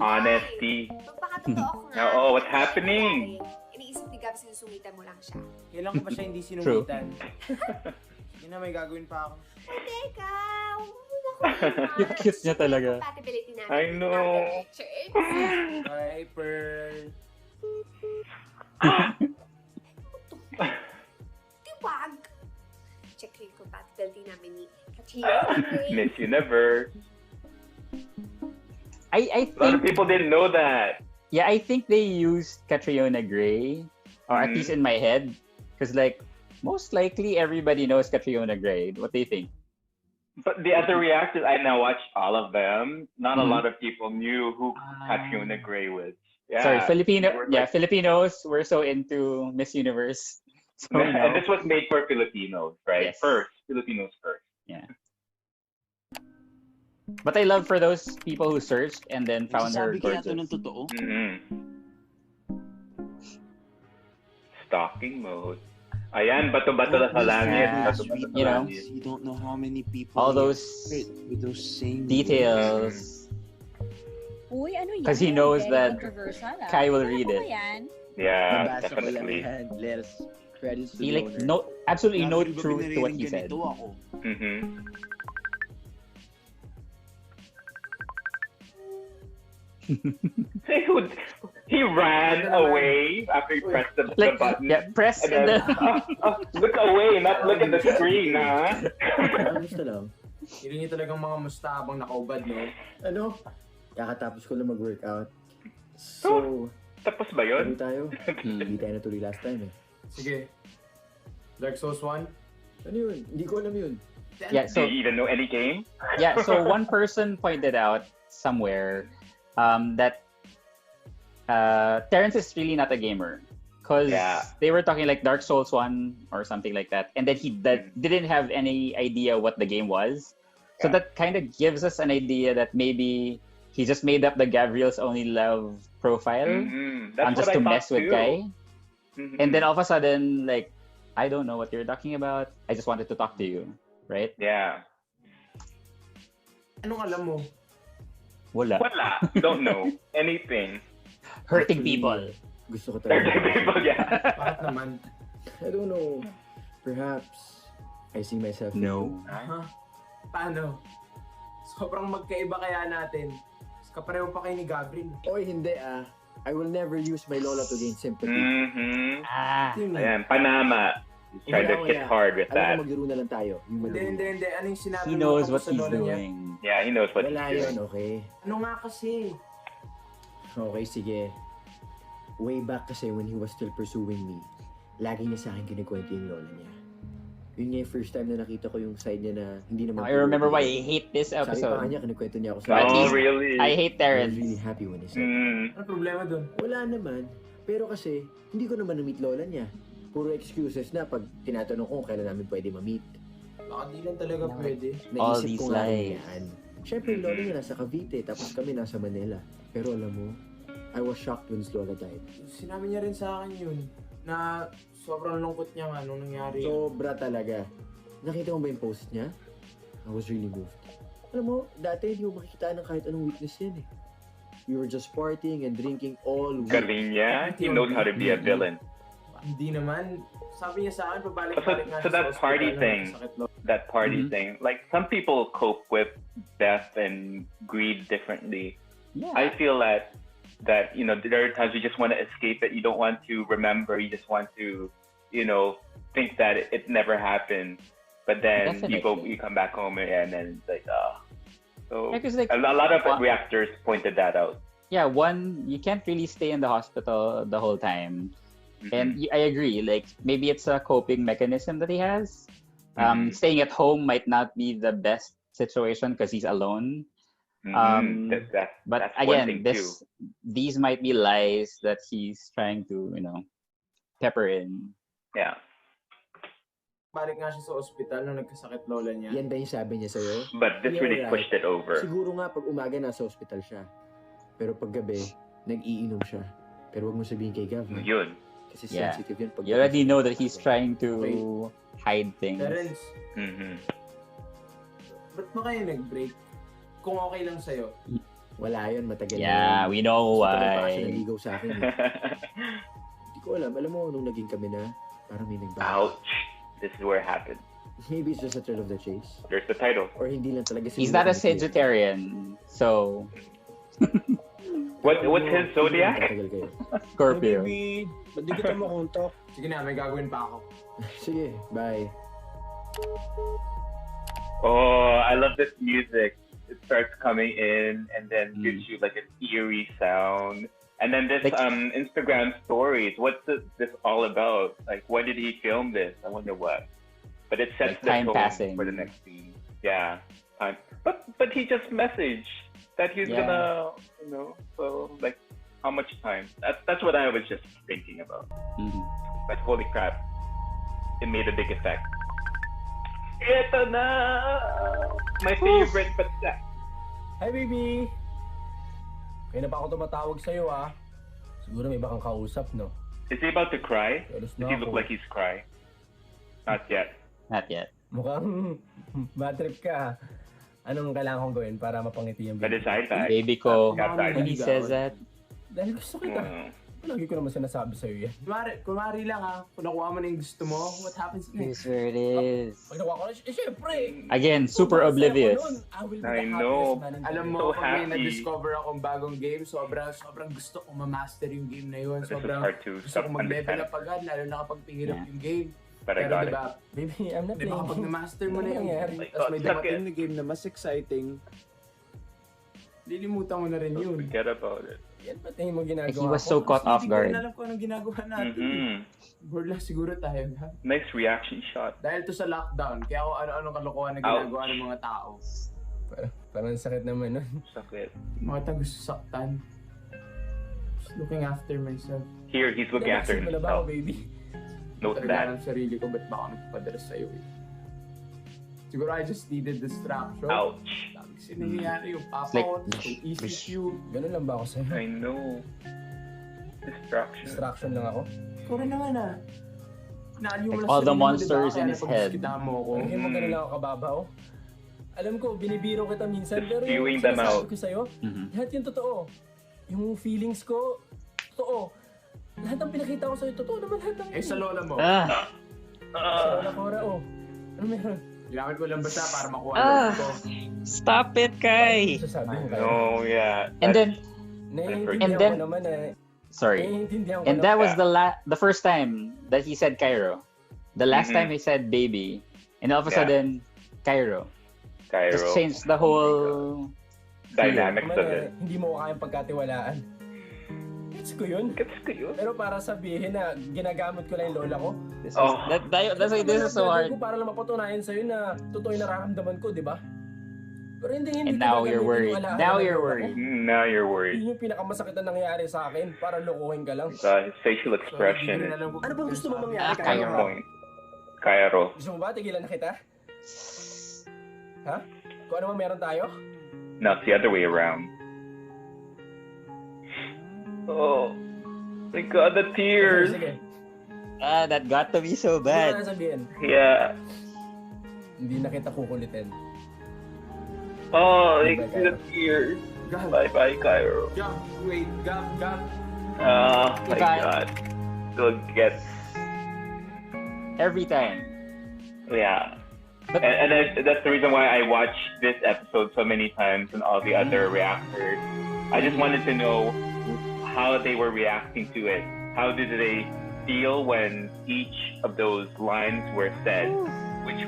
Speaker 7: Magpakatotoo ko nga.
Speaker 2: Oh, what's happening?
Speaker 7: Iniisip ni Gab, sinusungitan mo lang siya.
Speaker 3: Kailan ko pa siya hindi sinumitan. Yun na, may gagawin pa ako.
Speaker 7: Teka,
Speaker 1: Yung cute niya talaga.
Speaker 7: Compatibility natin.
Speaker 2: I know.
Speaker 3: Hi, Pearl.
Speaker 7: Tiwag. Check yung compatibility namin ni Katia.
Speaker 2: Miss Universe.
Speaker 1: I
Speaker 2: A lot of
Speaker 1: think
Speaker 2: people didn't know that.
Speaker 1: yeah, I think they used Catriona Gray, or at least in my head, because like most likely everybody knows Catriona Gray. What do you think?
Speaker 2: But the other reactors, I now watched all of them. Not a lot of people knew who Catriona Gray was. Yeah.
Speaker 1: Sorry,
Speaker 2: Like,
Speaker 1: Filipinos were so into Miss Universe. So,
Speaker 2: and this was made for Filipinos, right?
Speaker 1: Yes.
Speaker 2: First, Filipinos first.
Speaker 1: Yeah. But I love for those people who searched and then found her
Speaker 8: Nagsasabi kaya
Speaker 1: gorgeous.
Speaker 8: to ng totoo?
Speaker 2: Stalking mode. Ayan, bato-bato sa langit. Bato-bato
Speaker 1: You know,
Speaker 8: You don't know how many people
Speaker 1: all those
Speaker 8: with those same
Speaker 1: details.
Speaker 9: Uy, ano yan?
Speaker 1: 'Cause he knows
Speaker 9: Very
Speaker 1: that
Speaker 9: controversial,
Speaker 1: Kai will
Speaker 9: Kaya
Speaker 1: read
Speaker 9: ko
Speaker 1: it.
Speaker 9: ba yan?
Speaker 2: Yeah,
Speaker 5: Nabasa ko lang
Speaker 2: definitely.
Speaker 5: yan. Let's credits to
Speaker 1: He
Speaker 5: the
Speaker 1: like
Speaker 5: owner.
Speaker 1: absolutely no
Speaker 8: Lagi ba
Speaker 1: truth to what he
Speaker 8: pinarinig
Speaker 1: said.
Speaker 8: ganito ako?
Speaker 2: He ran away after he pressed the button.
Speaker 1: Yeah, press
Speaker 2: And
Speaker 1: and
Speaker 2: then,
Speaker 1: then
Speaker 2: look away, not look at the screen, ha?
Speaker 5: Gusto lang.
Speaker 3: Yun yung talagang mga musta habang nakaubad, no?
Speaker 5: Ano? Kakatapos ko lang mag-workout. So,
Speaker 2: Tapos ba yun?
Speaker 5: tayo. Hindi tayo natuloy last time eh.
Speaker 3: Sige. Dark Souls 1?
Speaker 5: Ano yun? Hindi ko alam yun.
Speaker 1: yeah,
Speaker 2: Do
Speaker 1: so
Speaker 2: you even know any game?
Speaker 1: yeah, so one person pointed out somewhere that Terrence is really not a gamer. Because they were talking like Dark Souls 1 or something like that. And then he didn't have any idea what the game was. So that kind of gives us an idea that maybe he just made up the Gabriel's Only Love profile
Speaker 2: That's
Speaker 1: just
Speaker 2: what
Speaker 1: to
Speaker 2: I
Speaker 1: mess
Speaker 2: thought
Speaker 1: with
Speaker 2: too.
Speaker 1: Guy. And then all of a sudden, like, I don't know what you're talking about. I just wanted to talk to you. Right?
Speaker 2: Yeah.
Speaker 3: Anong alam mo?
Speaker 1: Wala.
Speaker 2: Wala. Don't know anything.
Speaker 1: Hurting
Speaker 5: Actually,
Speaker 1: people.
Speaker 5: Gusto ko
Speaker 2: They're
Speaker 5: talaga.
Speaker 2: the people, yeah.
Speaker 3: Bakit naman?
Speaker 5: I don't know. Perhaps I see myself.
Speaker 1: No.
Speaker 3: Ha? Paano? Sobrang magkaiba kaya natin. Mas kapareho pa kayo ni Gabriel.
Speaker 5: Oy, hindi ah. I will never use my lola to gain sympathy.
Speaker 1: Ah.
Speaker 2: Ayan, Panama. He's trying to hit hard with
Speaker 5: Alam
Speaker 2: that.
Speaker 5: ko maglaro na lang tayo. Yung
Speaker 3: Hindi,
Speaker 5: maglaro.
Speaker 3: hindi, hindi. Ano yung sinabi
Speaker 1: He
Speaker 3: mo
Speaker 1: knows
Speaker 3: tapos
Speaker 1: what
Speaker 3: sa
Speaker 1: he's
Speaker 3: lola niya?
Speaker 1: doing.
Speaker 2: Yeah, he knows what
Speaker 5: Wala
Speaker 2: he's
Speaker 5: yun,
Speaker 2: doing.
Speaker 5: okay?
Speaker 3: Ano nga kasi?
Speaker 5: Okay, sige. Way back kasi when he was still pursuing me, lagi niya sa akin kinikwento yung lola niya. Yun nga yung first time na nakita ko yung side niya na hindi naman...
Speaker 1: I remember why I hate this
Speaker 5: Sabi pa
Speaker 1: episode.
Speaker 5: kanya, kinikwento niya ako
Speaker 1: At
Speaker 2: Oh,
Speaker 1: least,
Speaker 2: really?
Speaker 1: I hate
Speaker 5: I was
Speaker 1: Terrence.
Speaker 5: really happy when he said,
Speaker 3: Ano problema dun?
Speaker 5: wala naman. Pero kasi, hindi ko naman na-meet lola niya. Puro excuses na pag tinatanong ko kailan namin pwede ma-meet.
Speaker 3: Baka di lang talaga pwede.
Speaker 1: All
Speaker 5: Naisip
Speaker 1: these
Speaker 5: ko nga
Speaker 1: lies.
Speaker 5: yan. Siyempre, yung lola niya nasa Cavite, tapos kami nasa Manila. Pero alam mo, I was shocked when his lola died.
Speaker 3: Sinabi niya rin sa akin yun na sobrang lungkot niya nga nung nangyari.
Speaker 5: Sobra talaga. Nakita mo ba yung post niya? I was really moved. Alam mo, dati hindi mo makikita ng kahit anong weakness yan eh. We were just partying and drinking all week.
Speaker 2: Galing niya. He knows how to be a villain.
Speaker 3: Hindi naman. Sabi niya sa akin, pabalik-balik nga
Speaker 2: So
Speaker 3: siya
Speaker 2: that
Speaker 3: sa
Speaker 2: party
Speaker 3: ospital,
Speaker 2: thing,
Speaker 3: sakit loob.
Speaker 2: that party thing, like some people cope with death and grief differently.
Speaker 1: Yeah.
Speaker 2: I feel that you know there are times you just want to escape it. You don't want to remember. You just want to, you know, think that it never happened. But then you come back home and then it's like, so
Speaker 1: Yeah, 'cause, like,
Speaker 2: a lot of reactors pointed that out.
Speaker 1: Yeah, one, you can't really stay in the hospital the whole time. And I agree, like, maybe it's a coping mechanism that he has. Staying at home might not be the best situation because he's alone. But
Speaker 2: that's one
Speaker 1: again,
Speaker 2: thing too.
Speaker 1: these might be lies that he's trying to, you know, pepper in.
Speaker 2: Yeah.
Speaker 3: Balik nga siya sa ospital nung nagkasakit lola niya.
Speaker 5: Yan ba yung sabi niya sa'yo?
Speaker 2: But this
Speaker 5: You're
Speaker 2: really
Speaker 5: right.
Speaker 2: pushed it over.
Speaker 5: Siguro nga pag umaga nasa ospital siya. Pero pag gabi, nag-iinom siya. Pero wag mo sabihin kay Gav. ha?
Speaker 2: Yun.
Speaker 5: Kasi
Speaker 1: Yeah.
Speaker 5: sensitive yun. Pag
Speaker 1: You already know that he's trying to hide things.
Speaker 3: Terrence, ba't mo kayo nag-break? Kung okay lang sa'yo.
Speaker 5: Wala yun, matagal
Speaker 1: Yeah,
Speaker 5: na yun.
Speaker 1: we know
Speaker 5: Sa tagal pa kasi
Speaker 1: why.
Speaker 5: naligaw sa akin. eh. Hindi ko alam. Alam mo, nung naging kami na, parang may nagbago.
Speaker 2: Ouch. This is where it happened.
Speaker 5: Maybe it's just a thrill of the chase.
Speaker 2: There's the title.
Speaker 5: Or hindi lang talaga
Speaker 1: He's not a Sagittarian, so
Speaker 2: What's his zodiac?
Speaker 5: Matagal kayo.
Speaker 1: Scorpio.
Speaker 6: Baby, ba't di kita makontak?
Speaker 3: Sige na, may gagawin pa ako.
Speaker 5: Sige, bye.
Speaker 2: Oh, I love this music. It starts coming in and then gives you like an eerie sound. And then this
Speaker 1: Like-
Speaker 2: Instagram stories. What's this all about? Like, when did he film this? I wonder what. But it sets
Speaker 1: Like time
Speaker 2: the tone
Speaker 1: passing.
Speaker 2: for the next scene. Yeah, time. But he just messaged that he's gonna, so like, how much time? That's what I was just thinking about.
Speaker 1: Mm-hmm.
Speaker 2: But holy crap, it made a big effect. Ito na! My favorite, but
Speaker 6: Hi, baby! Kaya na pa ako tumatawag sa'yo, ah. Siguro may bakang kausap, no?
Speaker 2: Is he about to cry?
Speaker 6: Alas
Speaker 2: Does
Speaker 6: na
Speaker 2: he look
Speaker 6: ako.
Speaker 2: like he's crying? Not yet.
Speaker 1: Not yet.
Speaker 6: Mukhang bad trip ka. Anong kailangan kong gawin para mapangiti yung
Speaker 2: But
Speaker 6: baby?
Speaker 2: his eye bag.
Speaker 1: Baby ko,
Speaker 2: Yeah,
Speaker 1: when he says that,
Speaker 6: Dahil gusto kita. Lagi ko naman sinasabi sa'yo yan.
Speaker 3: Kunwari lang ha, kung nakuha mo na yung gusto mo, what happens next?
Speaker 1: here's where it is.
Speaker 6: Pag nakuha ko na, syempre!
Speaker 1: Again, super oblivious.
Speaker 6: I
Speaker 2: know.
Speaker 3: Alam
Speaker 2: So
Speaker 3: mo, pag may
Speaker 2: happy.
Speaker 3: na-discover akong bagong game, sobrang gusto kong ma-master yung game na yun.
Speaker 2: This is
Speaker 3: Sobrang
Speaker 2: hard to
Speaker 3: gusto kong mag-level
Speaker 2: understand.
Speaker 3: up agad, lalo na kapag pihirap
Speaker 1: Yeah.
Speaker 3: yung game.
Speaker 2: But I
Speaker 3: Pero
Speaker 2: got
Speaker 3: diba,
Speaker 6: Baby, I'm not
Speaker 3: diba
Speaker 6: playing.
Speaker 3: kapag na-master mo na
Speaker 6: Ano
Speaker 3: yung
Speaker 6: nangyari?
Speaker 3: tapos may
Speaker 2: Suck
Speaker 3: dumating,
Speaker 8: na game na mas exciting.
Speaker 3: lilimutan mo na rin yun.
Speaker 2: Forget about it.
Speaker 6: Yan ba tingin mo ginagawa
Speaker 1: He was
Speaker 6: ko?
Speaker 1: so caught off
Speaker 3: Hindi ko rin
Speaker 1: guard.
Speaker 3: alam kung anong ginagawa natin.
Speaker 2: Mm-hmm.
Speaker 3: Bored lang siguro tayo. Ha?
Speaker 2: Nice reaction shot.
Speaker 3: Dahil to sa lockdown, kaya ako ano-ano kalokohan na ginagawa ng mga tao.
Speaker 6: Parang sakit naman nun.
Speaker 2: Sakit.
Speaker 3: Mga tao gusto saktan. Just looking after myself.
Speaker 2: Here, he's looking after
Speaker 6: Nabaksik mo na ba ako,
Speaker 2: himself.
Speaker 6: baby?
Speaker 2: Note
Speaker 3: Talaga
Speaker 2: that.
Speaker 3: ng sarili ko, ba't ba ako nagpapadala sa'yo eh? Siguro I just needed distraction.
Speaker 2: Ouch.
Speaker 3: Kasi nangyayari yung papa
Speaker 1: Like,
Speaker 3: ko, yung ECQ.
Speaker 6: Ganun lang ba ako sa'yo?
Speaker 2: I know. Distraction.
Speaker 6: Distraction lang ako?
Speaker 3: Ikaw rin naman ah. Naaliw mo
Speaker 1: Like
Speaker 3: lang
Speaker 1: all the
Speaker 3: sarili mo,
Speaker 1: monsters
Speaker 3: diba?
Speaker 1: in
Speaker 3: Kaya
Speaker 1: his
Speaker 3: napag-skita
Speaker 1: head.
Speaker 3: mo ako.
Speaker 6: Hindi mo ganun lang ako kababaw. Alam ko, binibiro kita minsan,
Speaker 2: Just
Speaker 6: pero
Speaker 2: spewing
Speaker 6: yung
Speaker 2: them
Speaker 6: sinasabi
Speaker 2: out.
Speaker 6: ko sa'yo,
Speaker 1: Mhm.
Speaker 6: lahat yung totoo. Yung feelings ko, totoo. Lahat ng pinakita ko sa'yo, totoo naman lahat ng
Speaker 3: Eh sa lola mo,
Speaker 6: Sa Lola Cora, oh. Ano meron?
Speaker 3: ginamit ko lang ba siya para makuha
Speaker 1: Ah.
Speaker 3: ko?
Speaker 1: Stop it, Kai!
Speaker 6: Sasabi mo kayo.
Speaker 2: No, yeah.
Speaker 1: And then,
Speaker 6: Naiintindihan
Speaker 1: And then-
Speaker 6: ko naman eh.
Speaker 1: sorry.
Speaker 6: Naiintindihan ko
Speaker 1: And
Speaker 6: naman.
Speaker 1: that was the first time that he said Cairo. The last time he said baby. And all of a
Speaker 2: Yeah.
Speaker 1: sudden, Cairo.
Speaker 2: Cairo.
Speaker 1: Just changed the whole
Speaker 2: Dynamics
Speaker 6: Naman
Speaker 2: of
Speaker 6: eh,
Speaker 2: it.
Speaker 6: hindi mo ko kayang pagkatiwalaan. Gets ko yun.
Speaker 2: Gets ko yun.
Speaker 6: Pero para sabihin na ginagamit ko lang yung lola ko,
Speaker 1: This
Speaker 2: Oh.
Speaker 1: that's why this is so hard.
Speaker 6: Ko para lang mapatunayan sa'yo na totoo yung nararamdaman ko, di ba? Pero hindi
Speaker 1: And
Speaker 6: ko
Speaker 1: now
Speaker 6: gagamitin
Speaker 1: you're
Speaker 6: yung
Speaker 1: worried.
Speaker 6: alaala
Speaker 1: Now
Speaker 6: ng
Speaker 1: you're
Speaker 6: lola ko.
Speaker 1: worried.
Speaker 2: Now you're worried.
Speaker 6: Yun yung pinakamasakit na nangyari sa akin para lokohin ka lang.
Speaker 2: His facial
Speaker 3: So, hindi ko rin
Speaker 2: expression.
Speaker 3: alam kung
Speaker 6: Ano bang gusto mo
Speaker 3: sabi.
Speaker 6: mangyari,
Speaker 1: Cairo.
Speaker 6: Cairo?
Speaker 2: Point. Cairo.
Speaker 6: Gusto mo ba? Tigilan na kita? Ha? Kung ano man meron tayo?
Speaker 2: No, it's the other way around. Oh. My God, the tears.
Speaker 6: Sige.
Speaker 1: That got to be so
Speaker 6: Ano
Speaker 1: bad.
Speaker 6: na sabihin?
Speaker 2: Yeah.
Speaker 6: Hindi na kita kukulitin.
Speaker 2: Oh, I
Speaker 6: Bye-bye,
Speaker 2: see the
Speaker 6: Cairo.
Speaker 2: tears.
Speaker 3: Gab,
Speaker 2: Bye bye, Cairo.
Speaker 3: Gab, wait, Gab.
Speaker 2: Oh my
Speaker 1: Goodbye.
Speaker 2: God. Still gets.
Speaker 1: Every time.
Speaker 2: Yeah.
Speaker 1: But
Speaker 2: And that's the reason why I watched this episode so many times and all the other reactors. I just wanted to know how they were reacting to it. How did they feel when each of those lines were said? Which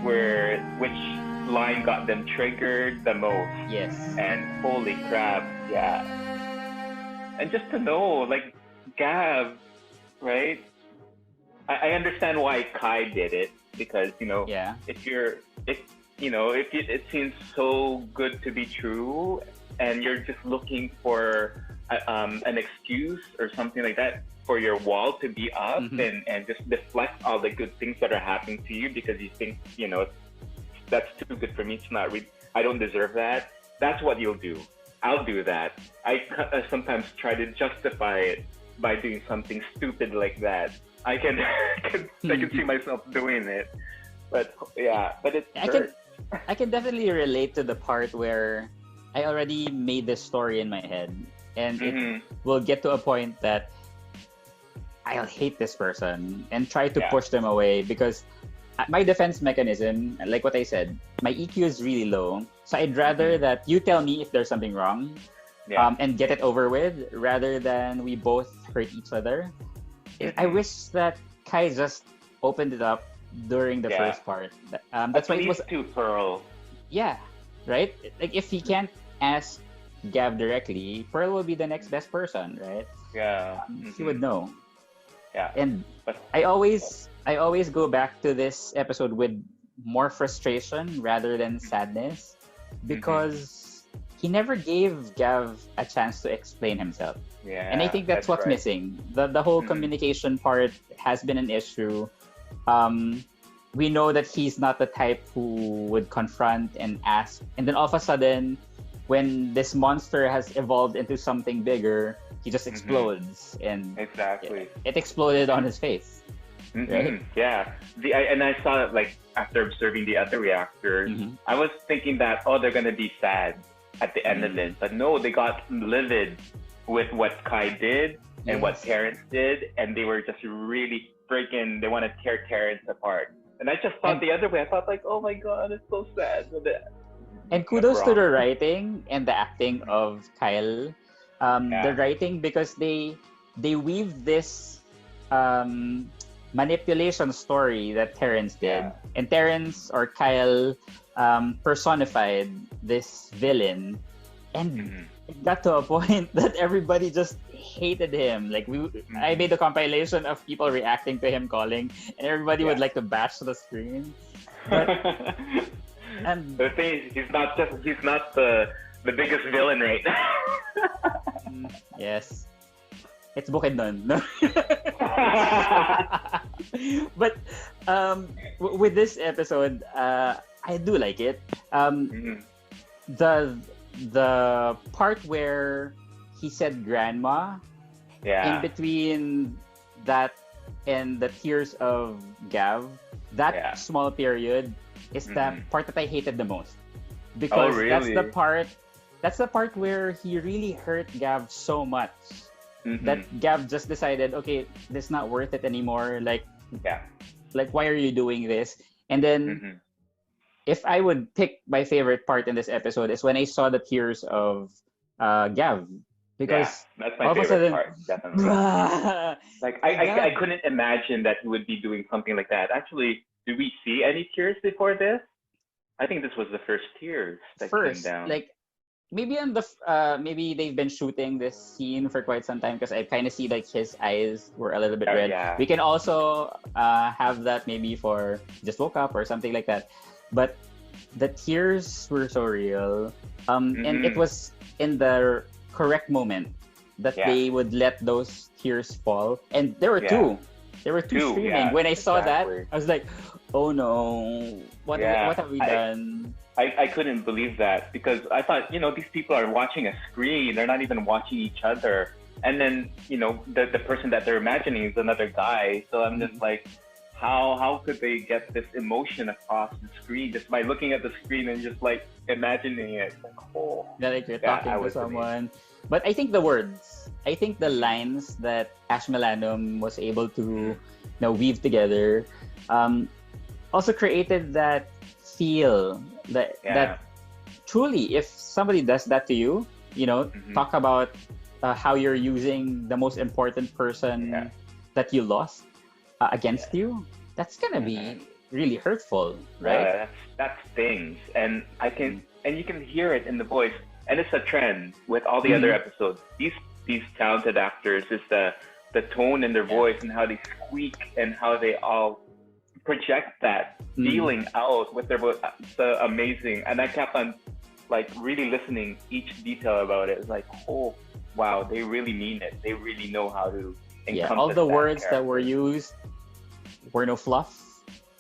Speaker 2: line got them triggered the most?
Speaker 1: yes.
Speaker 2: And holy crap, yeah. And just to know, like, Gav, right? I understand why Kai did it because,
Speaker 1: Yeah.
Speaker 2: if it seems so good to be true and you're just looking for an excuse or something like that for your wall to be up
Speaker 1: Mhm.
Speaker 2: and just deflect all the good things that are happening to you because you think, that's too good for me. It's not I don't deserve that. That's what you'll do. I'll do that. I sometimes try to justify it by doing something stupid like that. I can see myself doing it. But yeah, but it's
Speaker 1: I can definitely relate to the part where I already made this story in my head, and it will get to a point that I'll hate this person and try to
Speaker 2: Yeah.
Speaker 1: push them away because my defense mechanism, like what I said, my EQ is really low. So I'd rather that you tell me if there's something wrong,
Speaker 2: Yeah.
Speaker 1: and get it over with rather than we both hurt each other. I wish that Kai just opened it up during the
Speaker 2: Yeah.
Speaker 1: first part. That's why it was
Speaker 2: to Pearl.
Speaker 1: yeah, right? Like if he can't ask Gav directly, Pearl will be the next best person, right?
Speaker 2: Yeah.
Speaker 1: He would know.
Speaker 2: Yeah.
Speaker 1: And
Speaker 2: But
Speaker 1: I always go back to this episode with more frustration rather than sadness because he never gave Gav a chance to explain himself.
Speaker 2: Yeah,
Speaker 1: and I think that's what's
Speaker 2: right.
Speaker 1: missing. The whole communication part has been an issue. We know that he's not the type who would confront and ask, and then all of a sudden, when this monster has evolved into something bigger, he just explodes, and
Speaker 2: exactly
Speaker 1: it exploded on his face. Right?
Speaker 2: Yeah. And I saw it like after observing the other reactors. I was thinking that they're gonna be sad at the end of it, but no, they got livid with what Kai did and what Terrence did, and they were just really freaking. They want to tear Terrence apart. And I just thought the other way. I thought like, oh my god, it's so sad.
Speaker 1: And kudos to the writing and the acting of Kyle. The writing, because they weave this manipulation story that Terrence did. And Terrence or Kyle personified this villain. And it got to a point that everybody just hated him. Like I made a compilation of people reacting to him calling, and everybody would like to bash the screen. But, and
Speaker 2: the thing is, he's not the biggest villain right now.
Speaker 1: Yes, it's Bukidnon. No? But with this episode, I do like it. The part where he said grandma, in between that and the tears of Gav, that small period is the part that I hated the most, because that's the part where he really hurt Gav so much that Gav just decided, okay, this is not worth it anymore. Like why are you doing this? And then if I would pick my favorite part in this episode is when I saw the tears of Gav. Because
Speaker 2: that's my favorite part, definitely. Like I couldn't imagine that he would be doing something like that. Actually, did we see any tears before this? I think this was the first tears that came down.
Speaker 1: Like maybe maybe they've been shooting this scene for quite some time, because I kind of see like his eyes were a little bit red. We can also have that maybe for Just Woke Up or something like that. But the tears were so real, and it was in the correct moment that they would let those tears fall. And there were two. There were two streaming. When I saw that, I was like, oh no, what have we done?
Speaker 2: I couldn't believe that, because I thought, these people are watching a screen. They're not even watching each other. And then, the person that they're imagining is another guy. So I'm just like, how could they get this emotion across the screen just by looking at the screen and just like imagining it?
Speaker 1: Like you're talking to someone. But I think the words, I think the lines that Ash Milanum was able to weave together also created that feel that truly, if somebody does that to you, talk about how you're using the most important person that you lost against you, that's gonna be really hurtful, right?
Speaker 2: That stings, and you can hear it in the voice, and it's a trend with all the other episodes. These talented actors, is the tone in their voice and how they squeak and how they all project that feeling out with their voice. It's amazing, and I kept on like really listening each detail about it. It's like, oh wow, they really mean it. They really know how to.
Speaker 1: All the words that were used were no fluff.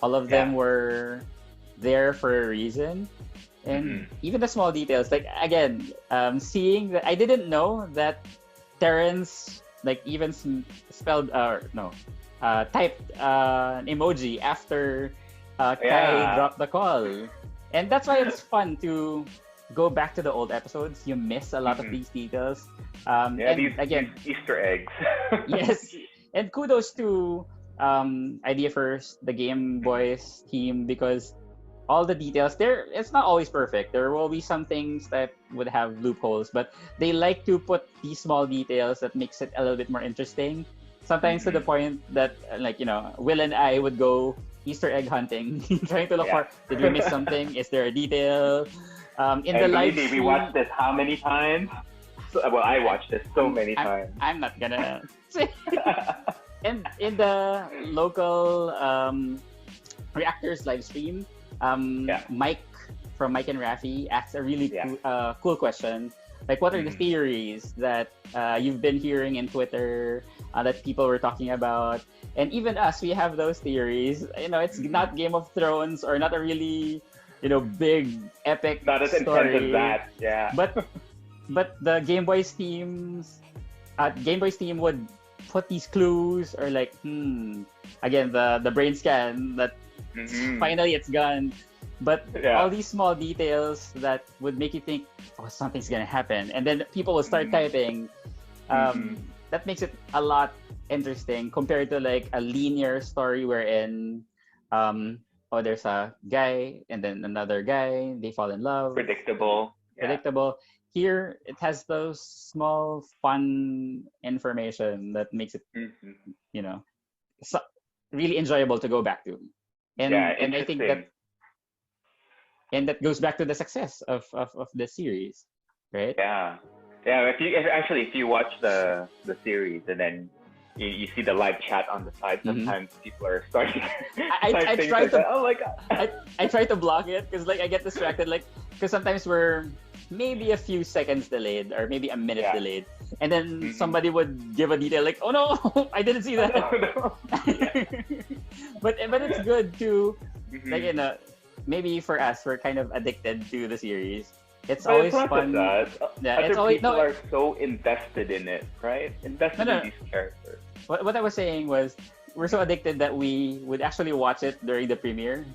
Speaker 1: All of them were there for a reason. And even the small details, like again, seeing that, I didn't know that Terrence like even spelled typed an emoji after Kai dropped the call. And that's why it's fun to go back to the old episodes. You miss a lot of these details.
Speaker 2: These Easter eggs.
Speaker 1: Yes, and kudos to Idea First, the Gameboys team, because all the details there, it's not always perfect. There will be some things that would have loopholes, but they like to put these small details that makes it a little bit more interesting. Sometimes to the point that, Will and I would go Easter egg hunting, trying to look for, did we miss something? Is there a detail? In the live stream,
Speaker 2: we watched this how many times? Well, I watched this so many times.
Speaker 1: I'm not gonna say. And in the local reactors live stream, Mike from Mike and Rafi asks a really cool question. Like, what are the theories that you've been hearing in Twitter that people were talking about? And even us, we have those theories. It's not Game of Thrones or not a really, big epic
Speaker 2: not as
Speaker 1: story.
Speaker 2: intense as that. Yeah.
Speaker 1: But the Gameboys team would put these clues or like, again, the brain scan that finally it's gone. But all these small details that would make you think, something's gonna happen, and then people will start typing. That makes it a lot interesting compared to like a linear story wherein, there's a guy and then another guy, they fall in love.
Speaker 2: Predictable.
Speaker 1: Here, it has those small, fun information that makes it, really enjoyable to go back to. And I think that goes back to the success of the series, right?
Speaker 2: Yeah. If you watch the series and then you see the live chat on the side, sometimes people are starting.
Speaker 1: I try to.
Speaker 2: Oh my god!
Speaker 1: I try to block it because I get distracted. Because sometimes we're maybe a few seconds delayed or maybe a minute delayed, and then somebody would give a detail like, "Oh no, I didn't see that."
Speaker 2: Oh, no.
Speaker 1: but it's good to maybe for us, we're kind of addicted to the series. It's always fun.
Speaker 2: People are so invested in it, right? Invested in these characters.
Speaker 1: What I was saying was, we're so addicted that we would actually watch it during the premiere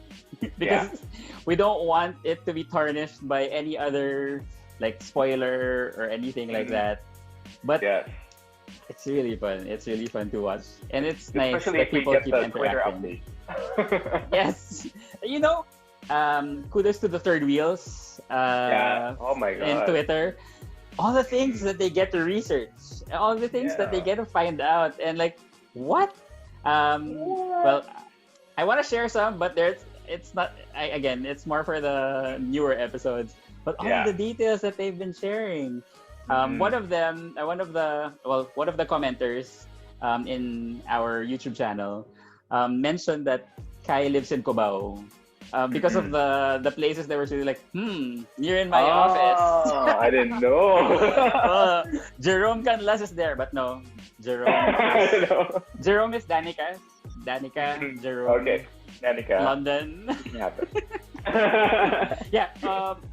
Speaker 1: because we don't want it to be tarnished by any other like spoiler or anything like that. But it's really fun. It's really fun to watch, and it's nice that people keep interacting. Yes, kudos to the third wheels.
Speaker 2: Oh my god.
Speaker 1: In Twitter, all the things that they get to research, all the things that they get to find out, and like what? Well, I want to share some, but it's not. It's more for the newer episodes. But all of the details that they've been sharing. One of the commenters in our YouTube channel mentioned that Kai lives in Cubao. Because of the places they were really like, you're in my office.
Speaker 2: I didn't know.
Speaker 1: Jerome Canlas is there, but no. Jerome is Danica. Jerome.
Speaker 2: Okay, Danica.
Speaker 1: London.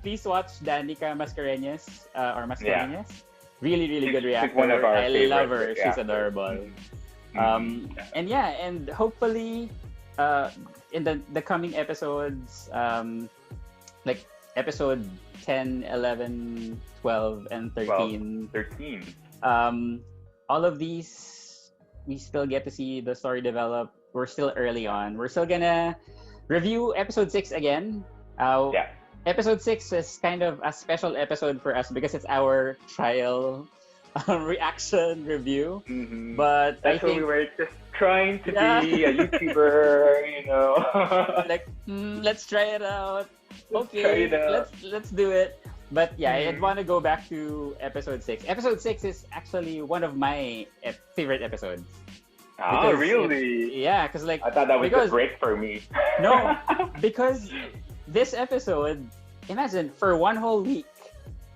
Speaker 1: Please watch Danica Mascareñas or Mascareñas. Really, really good reactor.
Speaker 2: One of our
Speaker 1: I love her.
Speaker 2: favorites,
Speaker 1: She's adorable. And hopefully in the coming episodes, like episode 10, 11, 12, and 13.
Speaker 2: 13.
Speaker 1: All of these, we still get to see the story develop. We're still early on. We're still gonna review episode 6 again. Episode 6 is kind of a special episode for us because it's our trial reaction review. But
Speaker 2: that's
Speaker 1: I think
Speaker 2: we were just trying to be a YouTuber,
Speaker 1: like, let's try it out. Let's do it. But I'd want to go back to episode 6. Episode 6 is actually one of my favorite episodes.
Speaker 2: Really?
Speaker 1: Because like
Speaker 2: I thought that was a break for me.
Speaker 1: No, because this episode, imagine for one whole week,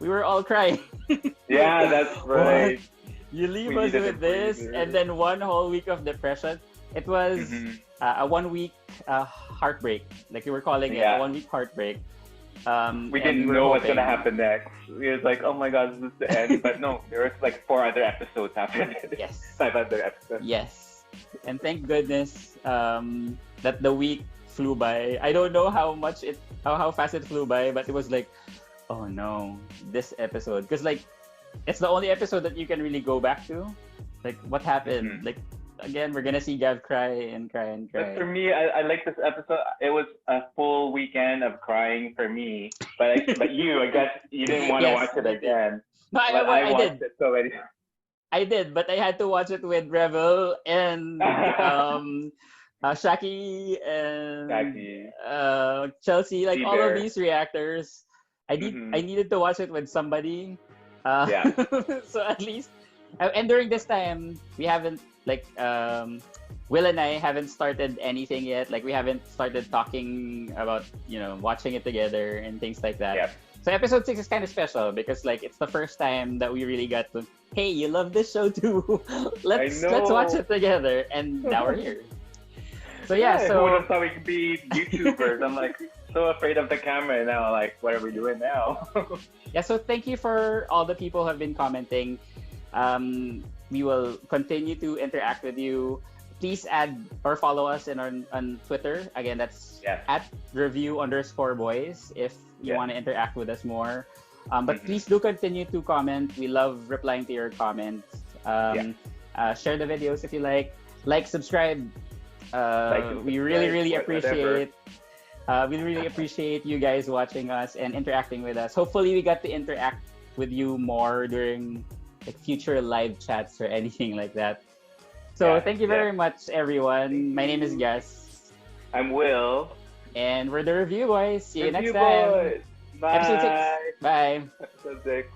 Speaker 1: we were all crying.
Speaker 2: Yeah, that's right.
Speaker 1: You leave us with this, and then one whole week of depression. It was a 1 week heartbreak, like we were calling it, a 1 week heartbreak.
Speaker 2: We didn't know what's gonna happen next. We was like, oh my god, is this the end? But no, there was like 4 other episodes after this.
Speaker 1: Yes.
Speaker 2: 5 other episodes.
Speaker 1: Yes. And thank goodness that the week flew by. I don't know how fast it flew by, but it was like, oh no, this episode. Because like, it's the only episode that you can really go back to. Like, what happened? Like, again, we're gonna see Gav cry and cry and cry.
Speaker 2: But for me, I like this episode. It was a full weekend of crying for me. But I guess you didn't want to watch it again.
Speaker 1: No, I
Speaker 2: watched
Speaker 1: did.
Speaker 2: It so many.
Speaker 1: I did, but I had to watch it with Revel and Shaki and Chelsea, like all of these reactors. I needed to watch it with somebody. So at least And during this time, we haven't Will and I haven't started anything yet. Like we haven't started talking about watching it together and things like that.
Speaker 2: Yep.
Speaker 1: So episode 6 is kind of special because like it's the first time that we really got to, hey, you love this show too. let's watch it together, and now we're here. So yeah,
Speaker 2: who would have thought we could be YouTubers? I'm like so afraid of the camera now. Like, what are we doing now?
Speaker 1: Yeah, so thank you for all the people who have been commenting. We will continue to interact with you. Please add or follow us on Twitter. Again, that's at @review_boys if you want to interact with us more. But please do continue to comment. We love replying to your comments. Share the videos if you like. Subscribe. We really appreciate we really appreciate you guys watching us and interacting with us. Hopefully we got to interact with you more during like future live chats or anything like that. So thank you very much, everyone. My name is Gus.
Speaker 2: I'm Will.
Speaker 1: And we're the Review Boys. See you next
Speaker 2: Review
Speaker 1: time.
Speaker 2: Boys. Bye.
Speaker 1: Episode 6. Bye.
Speaker 2: Episode 6.